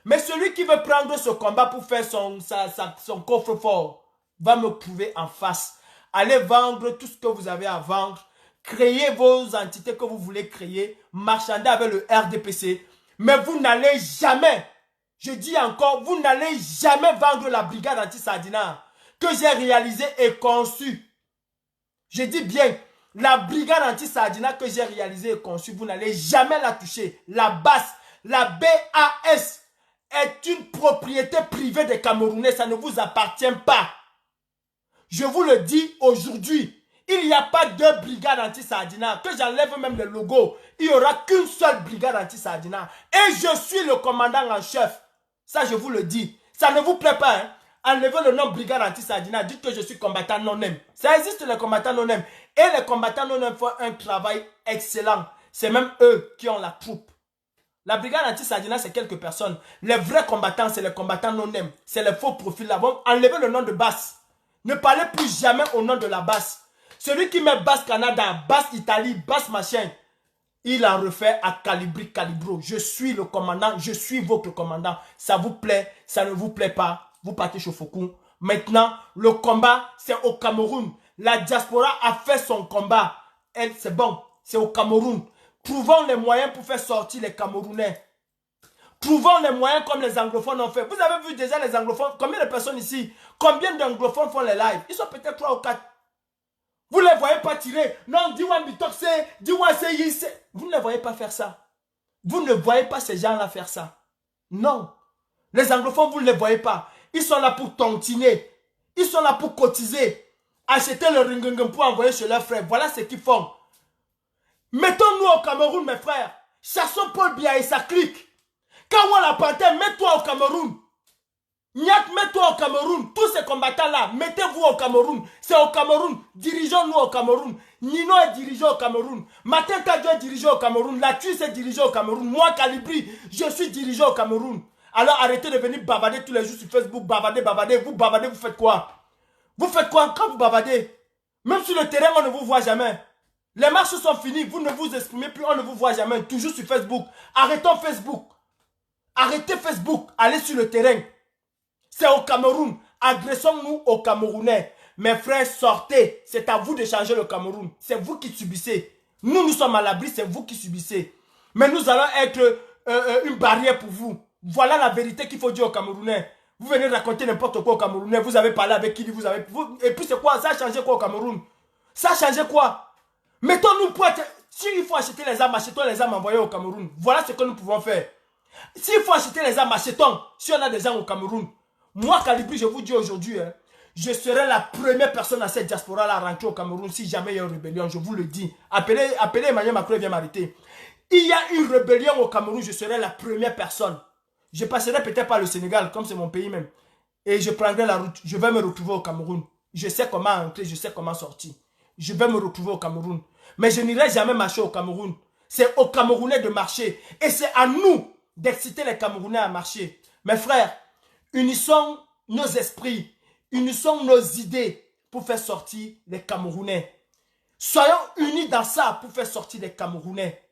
Mais celui qui veut prendre ce combat pour faire son coffre-fort va me prouver en face. Allez vendre tout ce que vous avez à vendre. Créez vos entités que vous voulez créer. Marchandez avec le RDPC. Mais vous n'allez jamais, je dis encore, vous n'allez jamais vendre la brigade anti-Sardina que j'ai réalisée et conçue. Je dis bien, la brigade anti-Sardina que j'ai réalisée et conçue, vous n'allez jamais la toucher. La BAS, la BAS est une propriété privée des Camerounais, ça ne vous appartient pas. Je vous le dis aujourd'hui. Il n'y a pas deux brigades anti-Sardina. Que j'enlève même le logo. Il n'y aura qu'une seule brigade anti-Sardina. Et je suis le commandant en chef. Ça, je vous le dis. Ça ne vous plaît pas, hein? Enlevez le nom brigade anti-Sardina. Dites que je suis combattant non-aime. Ça existe, les combattants non-aime. Et les combattants non-aime font un travail excellent. C'est même eux qui ont la troupe. La brigade anti-Sardina, c'est quelques personnes. Les vrais combattants, c'est les combattants non-aime. C'est les faux profils là. Bon, enlevez le nom de Basse. Ne parlez plus jamais au nom de la Basse. Celui qui met Basse Canada, Basse Italie, Basse machin, il en refait à Calibri Calibro. Je suis le commandant, je suis votre commandant. Ça vous plaît, ça ne vous plaît pas, vous partez chez Foucault. Maintenant, le combat, c'est au Cameroun. La diaspora a fait son combat. Elle, c'est bon, c'est au Cameroun. Trouvons les moyens pour faire sortir les Camerounais. Trouvons les moyens comme les anglophones ont fait. Vous avez vu déjà les anglophones, combien de personnes ici, combien d'anglophones font les lives? Ils sont peut-être 3 ou 4. Vous ne les voyez pas tirer. Non, dis-moi Bitoxe, dis-moi c'est. Vous ne les voyez pas faire ça. Vous ne voyez pas ces gens-là faire ça. Non. Les anglophones, vous ne les voyez pas. Ils sont là pour tontiner. Ils sont là pour cotiser. Acheter le ringengem pour envoyer chez leurs frères. Voilà ce qu'ils font. Mettons-nous au Cameroun, mes frères. Chassons Paul Biya et sa clique. Quand on la panthère, mets-toi au Cameroun. Niak, mets-toi au Cameroun. Tous ces combattants-là, mettez-vous au Cameroun. C'est au Cameroun. Dirigeons-nous au Cameroun. Nino est dirigé au Cameroun. Martin Tadjo est dirigé au Cameroun. La Tuisse est dirigée au Cameroun. Moi, Calibri, je suis dirigé au Cameroun. Alors arrêtez de venir bavarder tous les jours sur Facebook. Bavarder. Vous bavardez, vous faites quoi? Vous faites quoi quand vous bavardez? Même sur le terrain, on ne vous voit jamais. Les marches sont finies. Vous ne vous exprimez plus. On ne vous voit jamais. Toujours sur Facebook. Arrêtons Facebook. Arrêtez Facebook. Allez sur le terrain. C'est au Cameroun. Agressons-nous aux Camerounais. Mes frères, sortez. C'est à vous de changer le Cameroun. C'est vous qui subissez. Nous sommes à l'abri, c'est vous qui subissez. Mais nous allons être une barrière pour vous. Voilà la vérité qu'il faut dire aux Camerounais. Vous venez raconter n'importe quoi aux Camerounais. Vous avez parlé avec qui vous avez... Et puis c'est quoi? Ça a changé quoi au Cameroun? Ça a changé quoi? Mettons-nous pour être... S'il faut acheter les armes, achetons les armes envoyées au Cameroun. Voilà ce que nous pouvons faire. S'il faut acheter les armes, achetons. Si on a des armes au Cameroun. Moi, Calibri, je vous dis aujourd'hui, hein, je serai la première personne à cette diaspora-là à rentrer au Cameroun si jamais il y a une rébellion. Je vous le dis. Appelez Emmanuel Macron, viens m'arrêter. Il y a une rébellion au Cameroun, je serai la première personne. Je passerai peut-être par le Sénégal, comme c'est mon pays même. Et je prendrai la route. Je vais me retrouver au Cameroun. Je sais comment entrer, je sais comment sortir. Je vais me retrouver au Cameroun. Mais je n'irai jamais marcher au Cameroun. C'est aux Camerounais de marcher. Et c'est à nous d'exciter les Camerounais à marcher. Mes frères, unissons nos esprits, unissons nos idées pour faire sortir les Camerounais. Soyons unis dans ça pour faire sortir les Camerounais.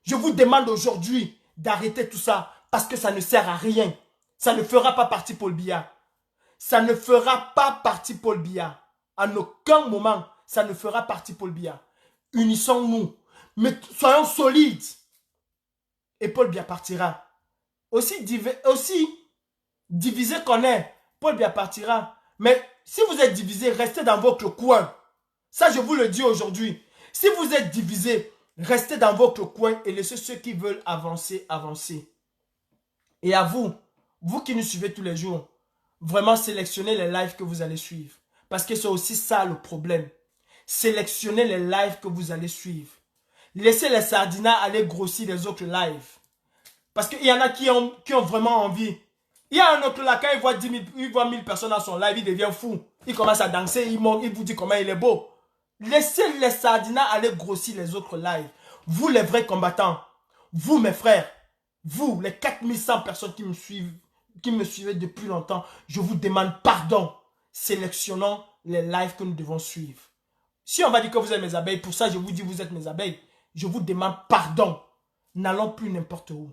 Je vous demande aujourd'hui d'arrêter tout ça parce que ça ne sert à rien. Ça ne fera pas partie Paul Biya. Ça ne fera pas partie Paul Biya. En aucun moment, ça ne fera partie Paul Biya. Unissons-nous, mais soyons solides. Et Paul Biya partira. Aussi divisé qu'on est, Paul Biya partira. Mais si vous êtes divisé, restez dans votre coin. Ça, je vous le dis aujourd'hui. Si vous êtes divisé, restez dans votre coin et laissez ceux qui veulent avancer, avancer. Et à vous, vous qui nous suivez tous les jours, vraiment sélectionnez les lives que vous allez suivre. Parce que c'est aussi ça le problème. Sélectionnez les lives que vous allez suivre. Laissez les sardinas aller grossir les autres lives. Parce qu'il y en a qui ont vraiment envie. Il y a un autre là, quand il voit 1000 personnes dans son live, il devient fou. Il commence à danser, il vous dit comment il est beau. Laissez les sardinas aller grossir les autres lives. Vous les vrais combattants, vous mes frères, vous les 4100 personnes qui me suivez depuis longtemps, je vous demande pardon. Sélectionnons les lives que nous devons suivre. Si on va dire que vous êtes mes abeilles, pour ça je vous dis vous êtes mes abeilles, je vous demande pardon. N'allons plus n'importe où.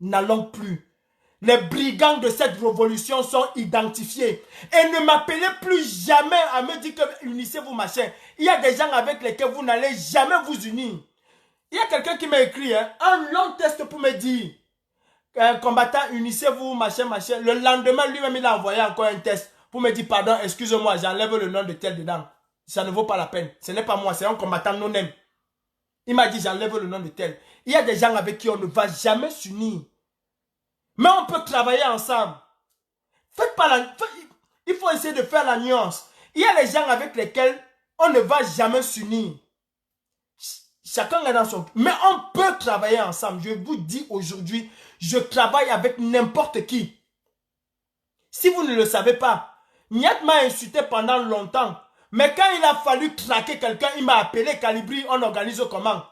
N'allons plus. Les brigands de cette révolution sont identifiés. Et ne m'appelez plus jamais à me dire que unissez-vous machin. Il y a des gens avec lesquels vous n'allez jamais vous unir. Il y a quelqu'un qui m'a écrit un long texte pour me dire combattant, unissez-vous machin machin. Le lendemain, lui-même, il a envoyé encore un texte pour me dire pardon, excusez-moi, j'enlève le nom de tel dedans. Ça ne vaut pas la peine. Ce n'est pas moi, c'est un combattant non-aime. Il m'a dit j'enlève le nom de tel. Il y a des gens avec qui on ne va jamais s'unir. Mais on peut travailler ensemble. Il faut essayer de faire la nuance. Il y a les gens avec lesquels on ne va jamais s'unir. Chacun est dans son... Mais on peut travailler ensemble. Je vous dis aujourd'hui, je travaille avec n'importe qui. Si vous ne le savez pas, Niat m'a insulté pendant longtemps. Mais quand il a fallu traquer quelqu'un, il m'a appelé Calibri, on organise comment?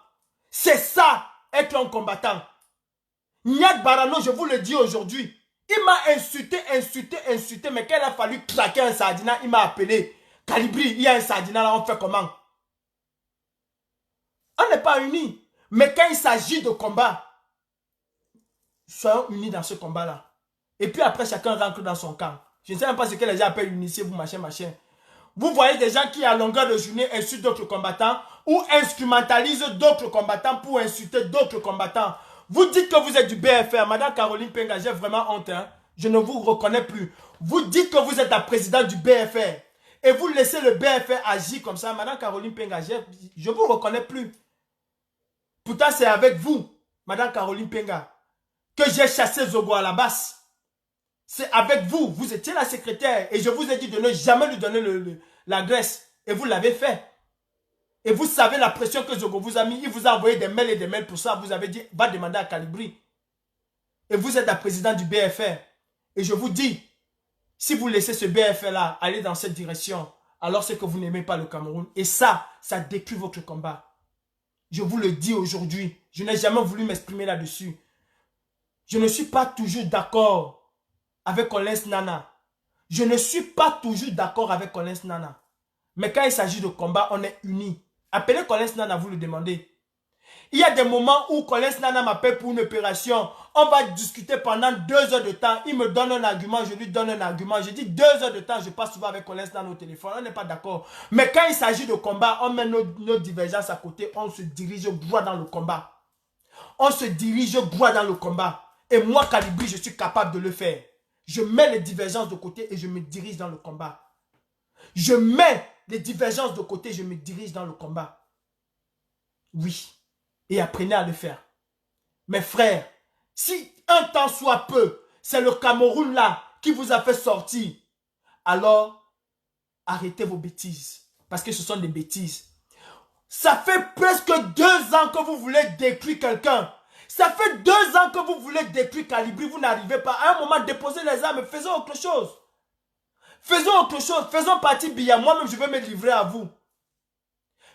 C'est ça, être un combattant. Niat Barano, je vous le dis aujourd'hui, il m'a insulté, mais quand il a fallu traquer un sardina, il m'a appelé. Calibri, il y a un sardina là, on fait comment? On n'est pas unis. Mais quand il s'agit de combat, soyons unis dans ce combat-là. Et puis après, chacun rentre dans son camp. Je ne sais même pas ce que les gens appellent unicier, vous machin. Vous voyez des gens qui, à longueur de journée, insultent d'autres combattants ou instrumentalisent d'autres combattants pour insulter d'autres combattants. Vous dites que vous êtes du BFR. Madame Caroline Penga, j'ai vraiment honte. Hein? Je ne vous reconnais plus. Vous dites que vous êtes la présidente du BFR. Et vous laissez le BFR agir comme ça. Madame Caroline Penga, je ne vous reconnais plus. Pourtant, c'est avec vous, Madame Caroline Penga, que j'ai chassé Zogo à la basse. C'est avec vous. Vous étiez la secrétaire. Et je vous ai dit de ne jamais lui donner la graisse. Et vous l'avez fait. Et vous savez la pression que Zogo vous a mis. Il vous a envoyé des mails et des mails pour ça. Vous avez dit, va demander à Calibri. Et vous êtes la présidente du BFR. Et je vous dis, si vous laissez ce BFR-là aller dans cette direction, alors c'est que vous n'aimez pas le Cameroun. Et ça détruit votre combat. Je vous le dis aujourd'hui. Je n'ai jamais voulu m'exprimer là-dessus. Je ne suis pas toujours d'accord avec Collins Nana. Je ne suis pas toujours d'accord avec Collins Nana. Mais quand il s'agit de combat, on est unis. Appelez Collins Nana, vous le demandez. Il y a des moments où Collins Nana m'appelle pour une opération. On va discuter pendant 2 heures de temps. Il me donne un argument, je lui donne un argument. Je dis 2 heures de temps, je passe souvent avec Collins Nana au téléphone. On n'est pas d'accord. Mais quand il s'agit de combat, on met nos divergences à côté. On se dirige droit dans le combat. On se dirige droit dans le combat. Et moi, Calibri, je suis capable de le faire. Je mets les divergences de côté et je me dirige dans le combat. Je mets les divergences de côté et je me dirige dans le combat. Oui. Et apprenez à le faire. Mes frères, si un temps soit peu, c'est le Cameroun là qui vous a fait sortir, alors arrêtez vos bêtises. Parce que ce sont des bêtises. Ça fait presque 2 ans que vous voulez détruire quelqu'un. Ça fait 2 ans que vous voulez détruire Calibri, vous n'arrivez pas. À un moment, déposez les armes, faisons autre chose. Faisons autre chose, faisons partie Bia. Moi-même, je vais me livrer à vous.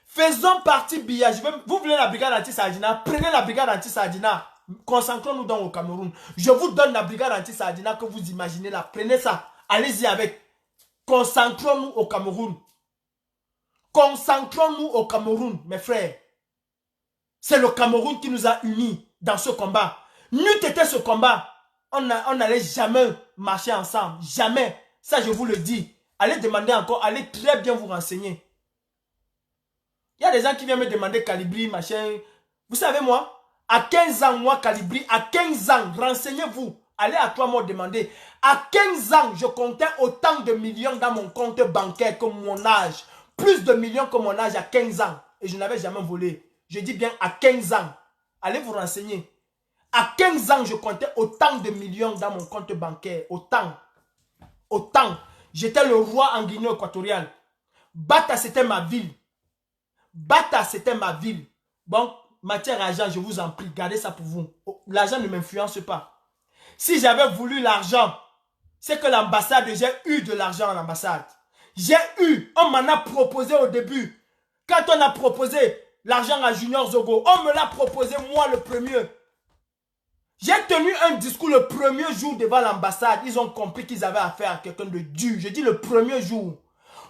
Faisons partie Bia. Vous voulez la brigade anti-Sardina? Prenez la brigade anti-Sardina. Concentrons-nous dans le Cameroun. Je vous donne la brigade anti-Sardina que vous imaginez là. Prenez ça. Allez-y avec. Concentrons-nous au Cameroun. Concentrons-nous au Cameroun, mes frères. C'est le Cameroun qui nous a unis dans ce combat. N'eût été ce combat, on n'allait jamais marcher ensemble. Jamais. Ça, je vous le dis. Allez demander encore, allez très bien vous renseigner. Il y a des gens qui viennent me demander Calibri, machin. Vous savez, moi, à 15 ans, moi, Calibri, à 15 ans, renseignez-vous. Allez à 3 mois demander. À 15 ans, je comptais autant de millions dans mon compte bancaire que mon âge. Plus de millions que mon âge à 15 ans. Et je n'avais jamais volé. Je dis bien à 15 ans. Allez vous renseigner. À 15 ans, je comptais autant de millions dans mon compte bancaire. Autant. Autant. J'étais le roi en Guinée équatoriale. Bata, c'était ma ville. Bata, c'était ma ville. Bon, matière argent, je vous en prie, gardez ça pour vous. L'argent ne m'influence pas. Si j'avais voulu l'argent, c'est que l'ambassade, j'ai eu de l'argent à l'ambassade. J'ai eu, on m'en a proposé au début. Quand on a proposé l'argent à Junior Zogo, on me l'a proposé moi le premier. J'ai tenu un discours le premier jour devant l'ambassade. Ils ont compris qu'ils avaient affaire à quelqu'un de dur. Je dis le premier jour.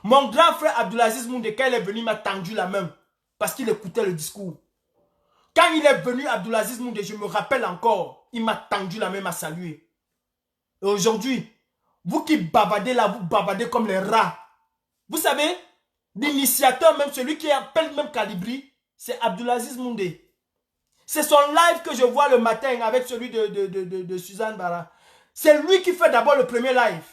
Mon grand frère Abdulaziz Mounde, quand il est venu, il m'a tendu la main. Parce qu'il écoutait le discours. Quand il est venu, Abdulaziz Mounde, je me rappelle encore, il m'a tendu la main, m'a salué. Et aujourd'hui, vous qui bavardez là, vous bavardez comme les rats. Vous savez, l'initiateur, même celui qui appelle même Calibri, c'est Abdulaziz Mounde. C'est son live que je vois le matin avec celui de Suzanne Bara. C'est lui qui fait d'abord le premier live.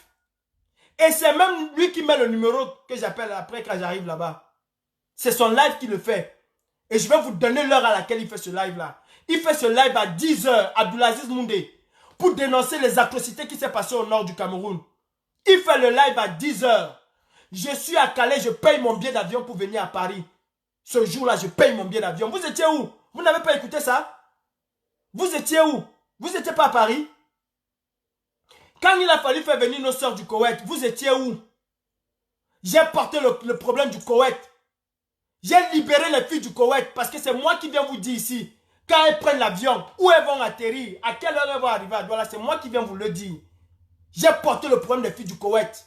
Et c'est même lui qui met le numéro que j'appelle après quand j'arrive là-bas. C'est son live qui le fait. Et je vais vous donner l'heure à laquelle il fait ce live-là. Il fait ce live à 10 h, Abdulaziz Mounde, pour dénoncer les atrocités qui s'est passées au nord du Cameroun. Il fait le live à 10 h. Je suis à Calais, je paye mon billet d'avion pour venir à Paris. Ce jour-là, je paye mon billet d'avion. Vous étiez où? Vous n'avez pas écouté ça? Vous étiez où? Vous n'étiez pas à Paris? Quand il a fallu faire venir nos soeurs du Koweït, vous étiez où? J'ai porté le problème du Koweït. J'ai libéré les filles du Koweït parce que c'est moi qui viens vous dire ici. Quand elles prennent l'avion, où elles vont atterrir, à quelle heure elles vont arriver à Douala, c'est moi qui viens vous le dire. J'ai porté le problème des filles du Koweït.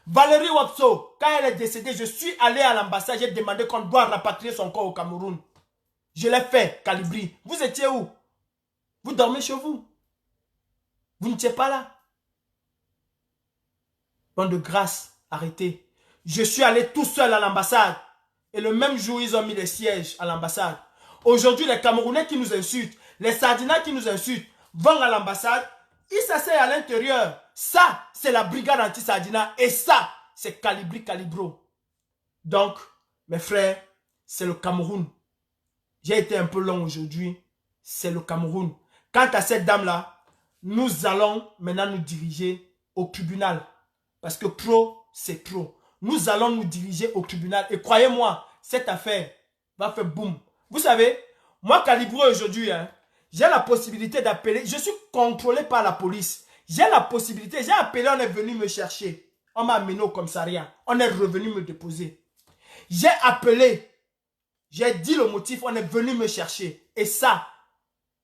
Valérie Wapso, quand elle est décédée, je suis allé à l'ambassade, j'ai demandé qu'on doit rapatrier son corps au Cameroun. Je l'ai fait, Calibri. Vous étiez où? Vous dormez chez vous. Vous n'étiez pas là. Bon de grâce, arrêtez. Je suis allé tout seul à l'ambassade. Et le même jour, ils ont mis les sièges à l'ambassade. Aujourd'hui, les Camerounais qui nous insultent, les Sardinats qui nous insultent, vont à l'ambassade, ils s'asseyent à l'intérieur. Ça, c'est la brigade anti-Sardinat. Et ça, c'est Calibri Calibro. Donc, mes frères, c'est le Cameroun. J'ai été un peu long aujourd'hui. C'est le Cameroun. Quant à cette dame-là, nous allons maintenant nous diriger au tribunal. Parce que trop, c'est trop. Nous allons nous diriger au tribunal. Et croyez-moi, cette affaire va faire boum. Vous savez, moi, Calibro, aujourd'hui, j'ai la possibilité d'appeler. Je suis contrôlé par la police. J'ai la possibilité. J'ai appelé, on est venu me chercher. On m'a amené au commissariat. On est revenu me déposer. J'ai appelé. J'ai dit le motif. On est venu me chercher. Et ça,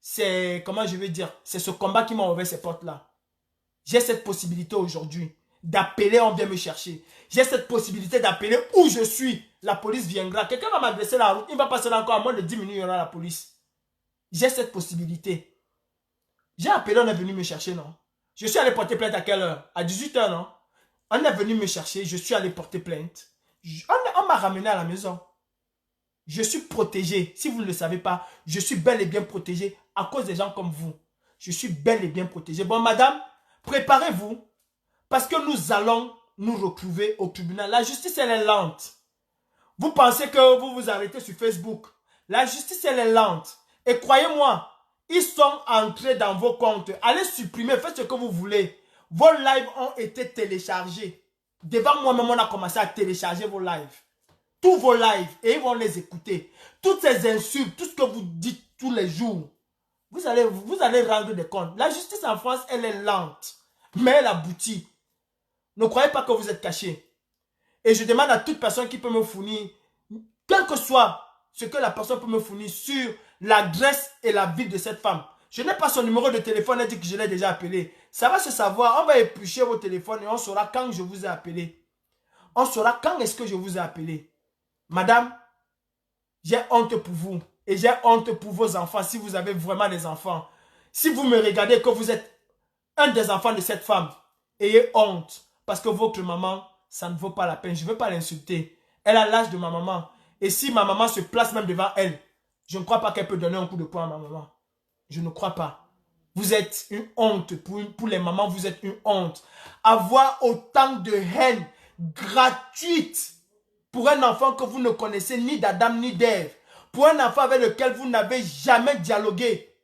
c'est, comment je vais dire, c'est ce combat qui m'a ouvert ces portes-là. J'ai cette possibilité aujourd'hui d'appeler, on vient me chercher. J'ai cette possibilité d'appeler où je suis. La police viendra. Quelqu'un va m'adresser la route. Il va passer là encore à moins de 10 minutes, il y aura la police. J'ai cette possibilité. J'ai appelé, on est venu me chercher, non? Je suis allé porter plainte à quelle heure? À 18 h, non? On est venu me chercher, je suis allé porter plainte. On m'a ramené à la maison. Je suis protégé. Si vous ne le savez pas, je suis bel et bien protégé à cause des gens comme vous. Je suis bel et bien protégé. Bon, madame, préparez-vous. Parce que nous allons nous retrouver au tribunal. La justice, elle est lente. Vous pensez que vous vous arrêtez sur Facebook. La justice, elle est lente. Et croyez-moi, ils sont entrés dans vos comptes. Allez supprimer, faites ce que vous voulez. Vos lives ont été téléchargés. Devant moi-même, on a commencé à télécharger vos lives. Tous vos lives. Et ils vont les écouter. Toutes ces insultes, tout ce que vous dites tous les jours. Vous allez rendre des comptes. La justice en France, elle est lente. Mais elle aboutit. Ne croyez pas que vous êtes caché. Et je demande à toute personne qui peut me fournir, quel que soit ce que la personne peut me fournir sur l'adresse et la ville de cette femme. Je n'ai pas son numéro de téléphone, elle dit que je l'ai déjà appelé. Ça va se savoir, on va éplucher vos téléphones et on saura quand je vous ai appelé. On saura quand est-ce que je vous ai appelé. Madame, j'ai honte pour vous et j'ai honte pour vos enfants si vous avez vraiment des enfants. Si vous me regardez que vous êtes un des enfants de cette femme, ayez honte. Parce que votre maman, ça ne vaut pas la peine. Je ne veux pas l'insulter. Elle a l'âge de ma maman. Et si ma maman se place même devant elle, je ne crois pas qu'elle peut donner un coup de poing à ma maman. Je ne crois pas. Vous êtes une honte. Pour les mamans, vous êtes une honte. Avoir autant de haine gratuite pour un enfant que vous ne connaissez ni d'Adam ni d'Ève. Pour un enfant avec lequel vous n'avez jamais dialogué.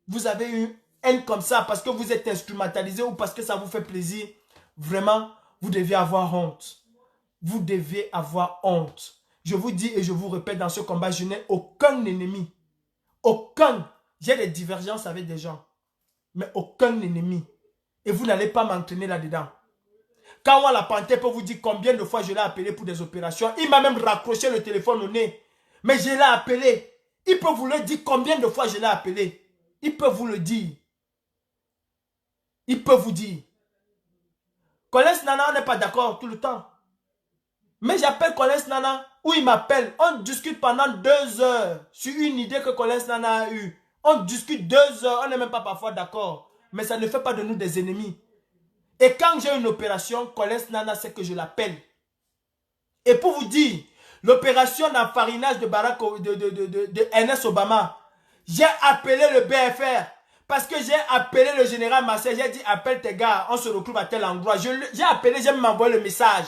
Vous avez une haine comme ça parce que vous êtes instrumentalisé ou parce que ça vous fait plaisir. Vraiment, vous devez avoir honte. Vous devez avoir honte. Je vous dis et je vous répète, dans ce combat, je n'ai aucun ennemi. Aucun. J'ai des divergences avec des gens. Mais aucun ennemi. Et vous n'allez pas m'entraîner là-dedans. Quand on la panthère peut vous dire combien de fois je l'ai appelé pour des opérations. Il m'a même raccroché le téléphone au nez. Mais je l'ai appelé. Il peut vous le dire combien de fois je l'ai appelé. Il peut vous le dire. Il peut vous dire. Collins Nana, on n'est pas d'accord tout le temps. Mais j'appelle Collins Nana, ou il m'appelle. On discute pendant 2 heures sur une idée que Collins Nana a eue. On discute 2 heures, on n'est même pas parfois d'accord. Mais ça ne fait pas de nous des ennemis. Et quand j'ai une opération, Collins Nana sait que je l'appelle. Et pour vous dire, l'opération d'enfarinage de Barack, de Ernest Obama, j'ai appelé le BFR. Parce que j'ai appelé le général Marseille, j'ai dit appelle tes gars, on se retrouve à tel endroit. J'ai appelé, j'ai m'envoyé le message.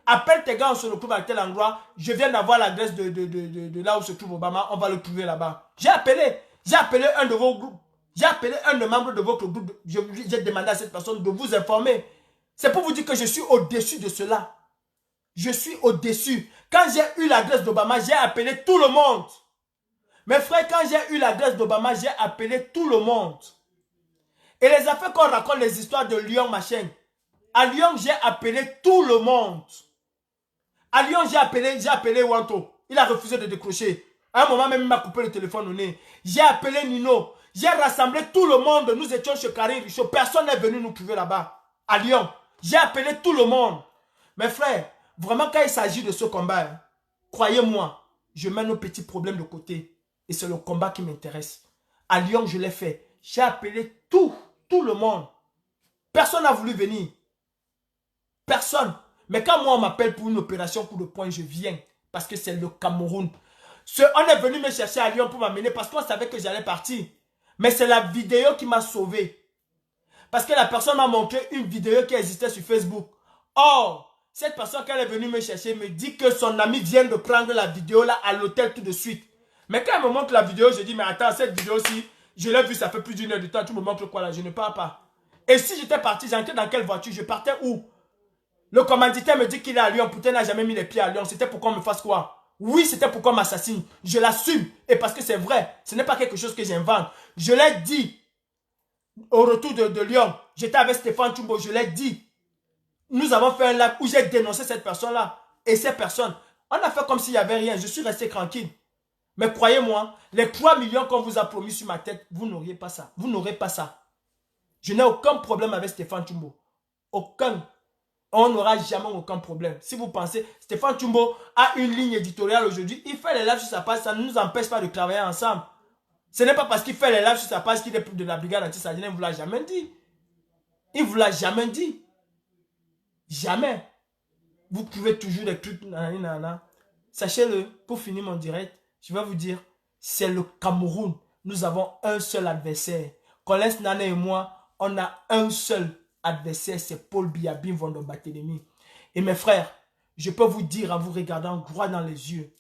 Appelle tes gars, on se retrouve à tel endroit. Je viens d'avoir l'adresse de là où se trouve Obama, on va le trouver là-bas. J'ai appelé un de vos groupes. J'ai appelé un des membres de votre groupe. J'ai demandé à cette personne de vous informer. C'est pour vous dire que je suis au-dessus de cela. Je suis au-dessus. Quand j'ai eu l'adresse d'Obama, j'ai appelé tout le monde. Mes frères, quand j'ai eu l'adresse d'Obama, j'ai appelé tout le monde. Et les affaires qu'on raconte, les histoires de Lyon, machin. À Lyon, j'ai appelé tout le monde. À Lyon, j'ai appelé Wanto. Il a refusé de décrocher. À un moment même, il m'a coupé le téléphone au nez. J'ai appelé Nino. J'ai rassemblé tout le monde. Nous étions chez Karim Richaud. Personne n'est venu nous trouver là-bas. À Lyon. J'ai appelé tout le monde. Mes frères, vraiment, quand il s'agit de ce combat, hein, croyez-moi, je mets nos petits problèmes de côté. Et c'est le combat qui m'intéresse. À Lyon, je l'ai fait. J'ai appelé tout le monde. Personne n'a voulu venir. Personne. Mais quand moi, on m'appelle pour une opération coup de poing, je viens. Parce que c'est le Cameroun. On est venu me chercher à Lyon pour m'amener parce qu'on savait que j'allais partir. Mais c'est la vidéo qui m'a sauvé. Parce que la personne m'a montré une vidéo qui existait sur Facebook. Or, cette personne qui est venue me chercher me dit que son ami vient de prendre la vidéo là à l'hôtel tout de suite. Mais quand elle me montre la vidéo, je dis, mais attends, cette vidéo-ci, je l'ai vue, ça fait plus d'une heure de temps. Tu me montres quoi là? Je ne pars pas. Et si j'étais parti, j'entrais dans quelle voiture? Je partais où? Le commanditaire me dit qu'il est à Lyon. Putain, il n'a jamais mis les pieds à Lyon. C'était pour qu'on me fasse quoi? Oui, c'était pour qu'on m'assassine. Je l'assume. Et parce que c'est vrai. Ce n'est pas quelque chose que j'invente. Je l'ai dit au retour de Lyon. J'étais avec Stéphane Chumbo. Je l'ai dit. Nous avons fait un live où j'ai dénoncé cette personne-là. Et ces personnes. On a fait comme s'il n'y avait rien. Je suis resté tranquille. Mais croyez-moi, les 3 millions qu'on vous a promis sur ma tête, vous n'auriez pas ça. Vous n'aurez pas ça. Je n'ai aucun problème avec Stéphane Chumbo. Aucun. On n'aura jamais aucun problème. Si vous pensez, Stéphane Chumbo a une ligne éditoriale aujourd'hui. Il fait les lives sur sa page. Ça ne nous empêche pas de travailler ensemble. Ce n'est pas parce qu'il fait les lives sur sa page qu'il est plus de la brigade anti-sardine. Il ne vous l'a jamais dit. Il ne vous l'a jamais dit. Jamais. Vous trouvez toujours des trucs. Sachez-le, pour finir mon direct, je vais vous dire, c'est le Cameroun. Nous avons un seul adversaire. Colin Nane et moi, on a un seul adversaire, c'est Paul Biya Bim Vondo Barthélémy. Et mes frères, je peux vous dire en vous regardant droit dans les yeux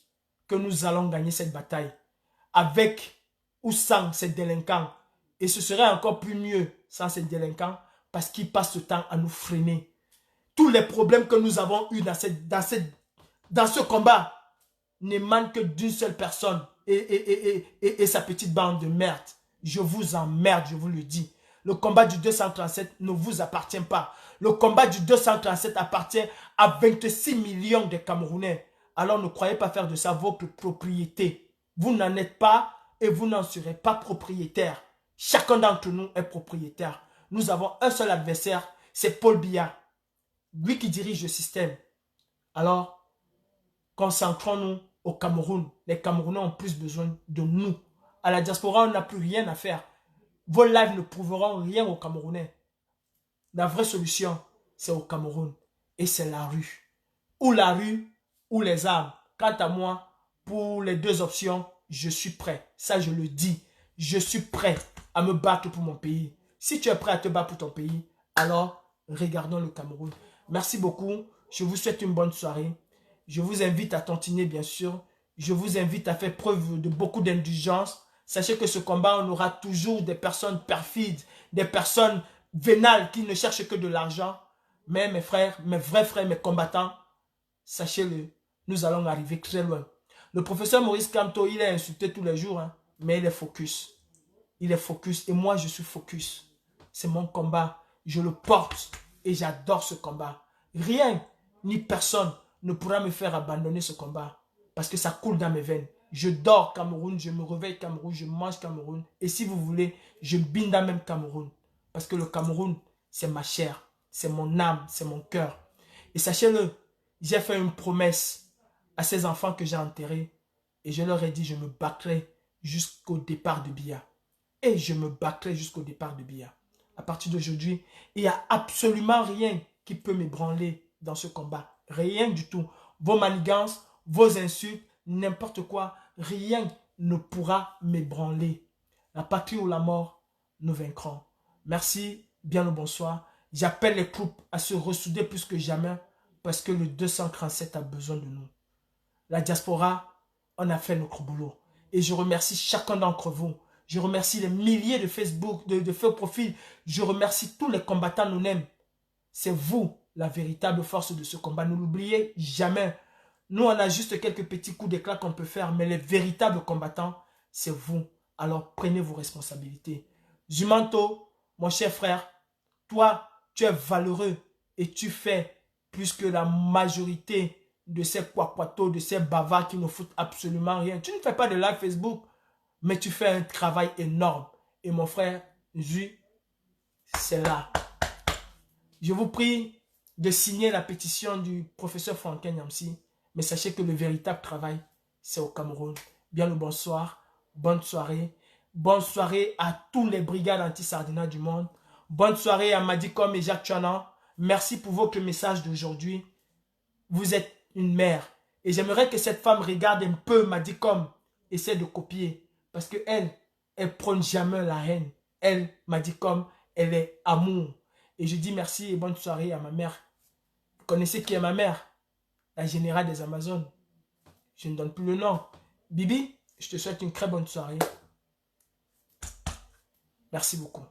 que nous allons gagner cette bataille. Avec ou sans ces délinquants. Et ce serait encore plus mieux sans ces délinquants parce qu'ils passent ce temps à nous freiner. Tous les problèmes que nous avons eus dans ce combat n'émanent que d'une seule personne et sa petite bande de merde. Je vous emmerde, je vous le dis. Le combat du 237 ne vous appartient pas. Le combat du 237 appartient à 26 millions de Camerounais. Alors ne croyez pas faire de ça votre propriété. Vous n'en êtes pas et vous n'en serez pas propriétaire. Chacun d'entre nous est propriétaire. Nous avons un seul adversaire, c'est Paul Biya. Lui qui dirige le système. Alors, concentrons-nous au Cameroun. Les Camerounais ont plus besoin de nous. À la diaspora, on n'a plus rien à faire. Vos lives ne prouveront rien aux Camerounais. La vraie solution, c'est au Cameroun. Et c'est la rue. Ou la rue, ou les armes. Quant à moi, pour les deux options, je suis prêt. Ça, je le dis. Je suis prêt à me battre pour mon pays. Si tu es prêt à te battre pour ton pays, alors regardons le Cameroun. Merci beaucoup. Je vous souhaite une bonne soirée. Je vous invite à tontiner, bien sûr. Je vous invite à faire preuve de beaucoup d'indulgence. Sachez que ce combat, on aura toujours des personnes perfides, des personnes vénales qui ne cherchent que de l'argent. Mais mes frères, mes vrais frères, mes combattants, sachez-le, nous allons arriver très loin. Le professeur Maurice Kamto, il est insulté tous les jours, hein, mais il est focus. Il est focus et moi, je suis focus. C'est mon combat. Je le porte et j'adore ce combat. Rien ni personne ne pourra me faire abandonner ce combat parce que ça coule dans mes veines. Je dors Cameroun, je me réveille Cameroun, je mange Cameroun. Et si vous voulez, je binda même Cameroun. Parce que le Cameroun, c'est ma chair, c'est mon âme, c'est mon cœur. Et sachez-le, j'ai fait une promesse à ces enfants que j'ai enterrés. Et je leur ai dit, je me battrai jusqu'au départ de Biya. Et je me battrai jusqu'au départ de Biya. À partir d'aujourd'hui, il n'y a absolument rien qui peut m'ébranler dans ce combat. Rien du tout. Vos manigances, vos insultes, n'importe quoi, rien ne pourra m'ébranler. La patrie ou la mort, nous vaincrons. Merci, bien le bonsoir. J'appelle les troupes à se ressouder plus que jamais parce que le 237 a besoin de nous. La diaspora, on a fait notre boulot. Et je remercie chacun d'entre vous. Je remercie les milliers de Facebook, de faux profils. Je remercie tous les combattants nous-mêmes. C'est vous, la véritable force de ce combat. Ne l'oubliez jamais. Nous, on a juste quelques petits coups d'éclat qu'on peut faire, mais les véritables combattants, c'est vous. Alors, prenez vos responsabilités. Jumanto, mon cher frère, toi, tu es valeureux et tu fais plus que la majorité de ces quaquatos, de ces bavards qui ne foutent absolument rien. Tu ne fais pas de live Facebook, mais tu fais un travail énorme. Et mon frère, c'est là. Je vous prie de signer la pétition du professeur Franklin Nyamsi. Mais sachez que le véritable travail, c'est au Cameroun. Bien le bonsoir, bonne soirée. Bonne soirée à tous les brigades anti-Sardina du monde. Bonne soirée à Madikom et Jacques Chanan. Merci pour votre message d'aujourd'hui. Vous êtes une mère. Et j'aimerais que cette femme regarde un peu Madikom. Essaie de copier. Parce qu'elle, elle prône jamais la haine. Elle, Madikom, elle est amour. Et je dis merci et bonne soirée à ma mère. Vous connaissez qui est ma mère? La générale des Amazones. Je ne donne plus le nom. Bibi, je te souhaite une très bonne soirée. Merci beaucoup.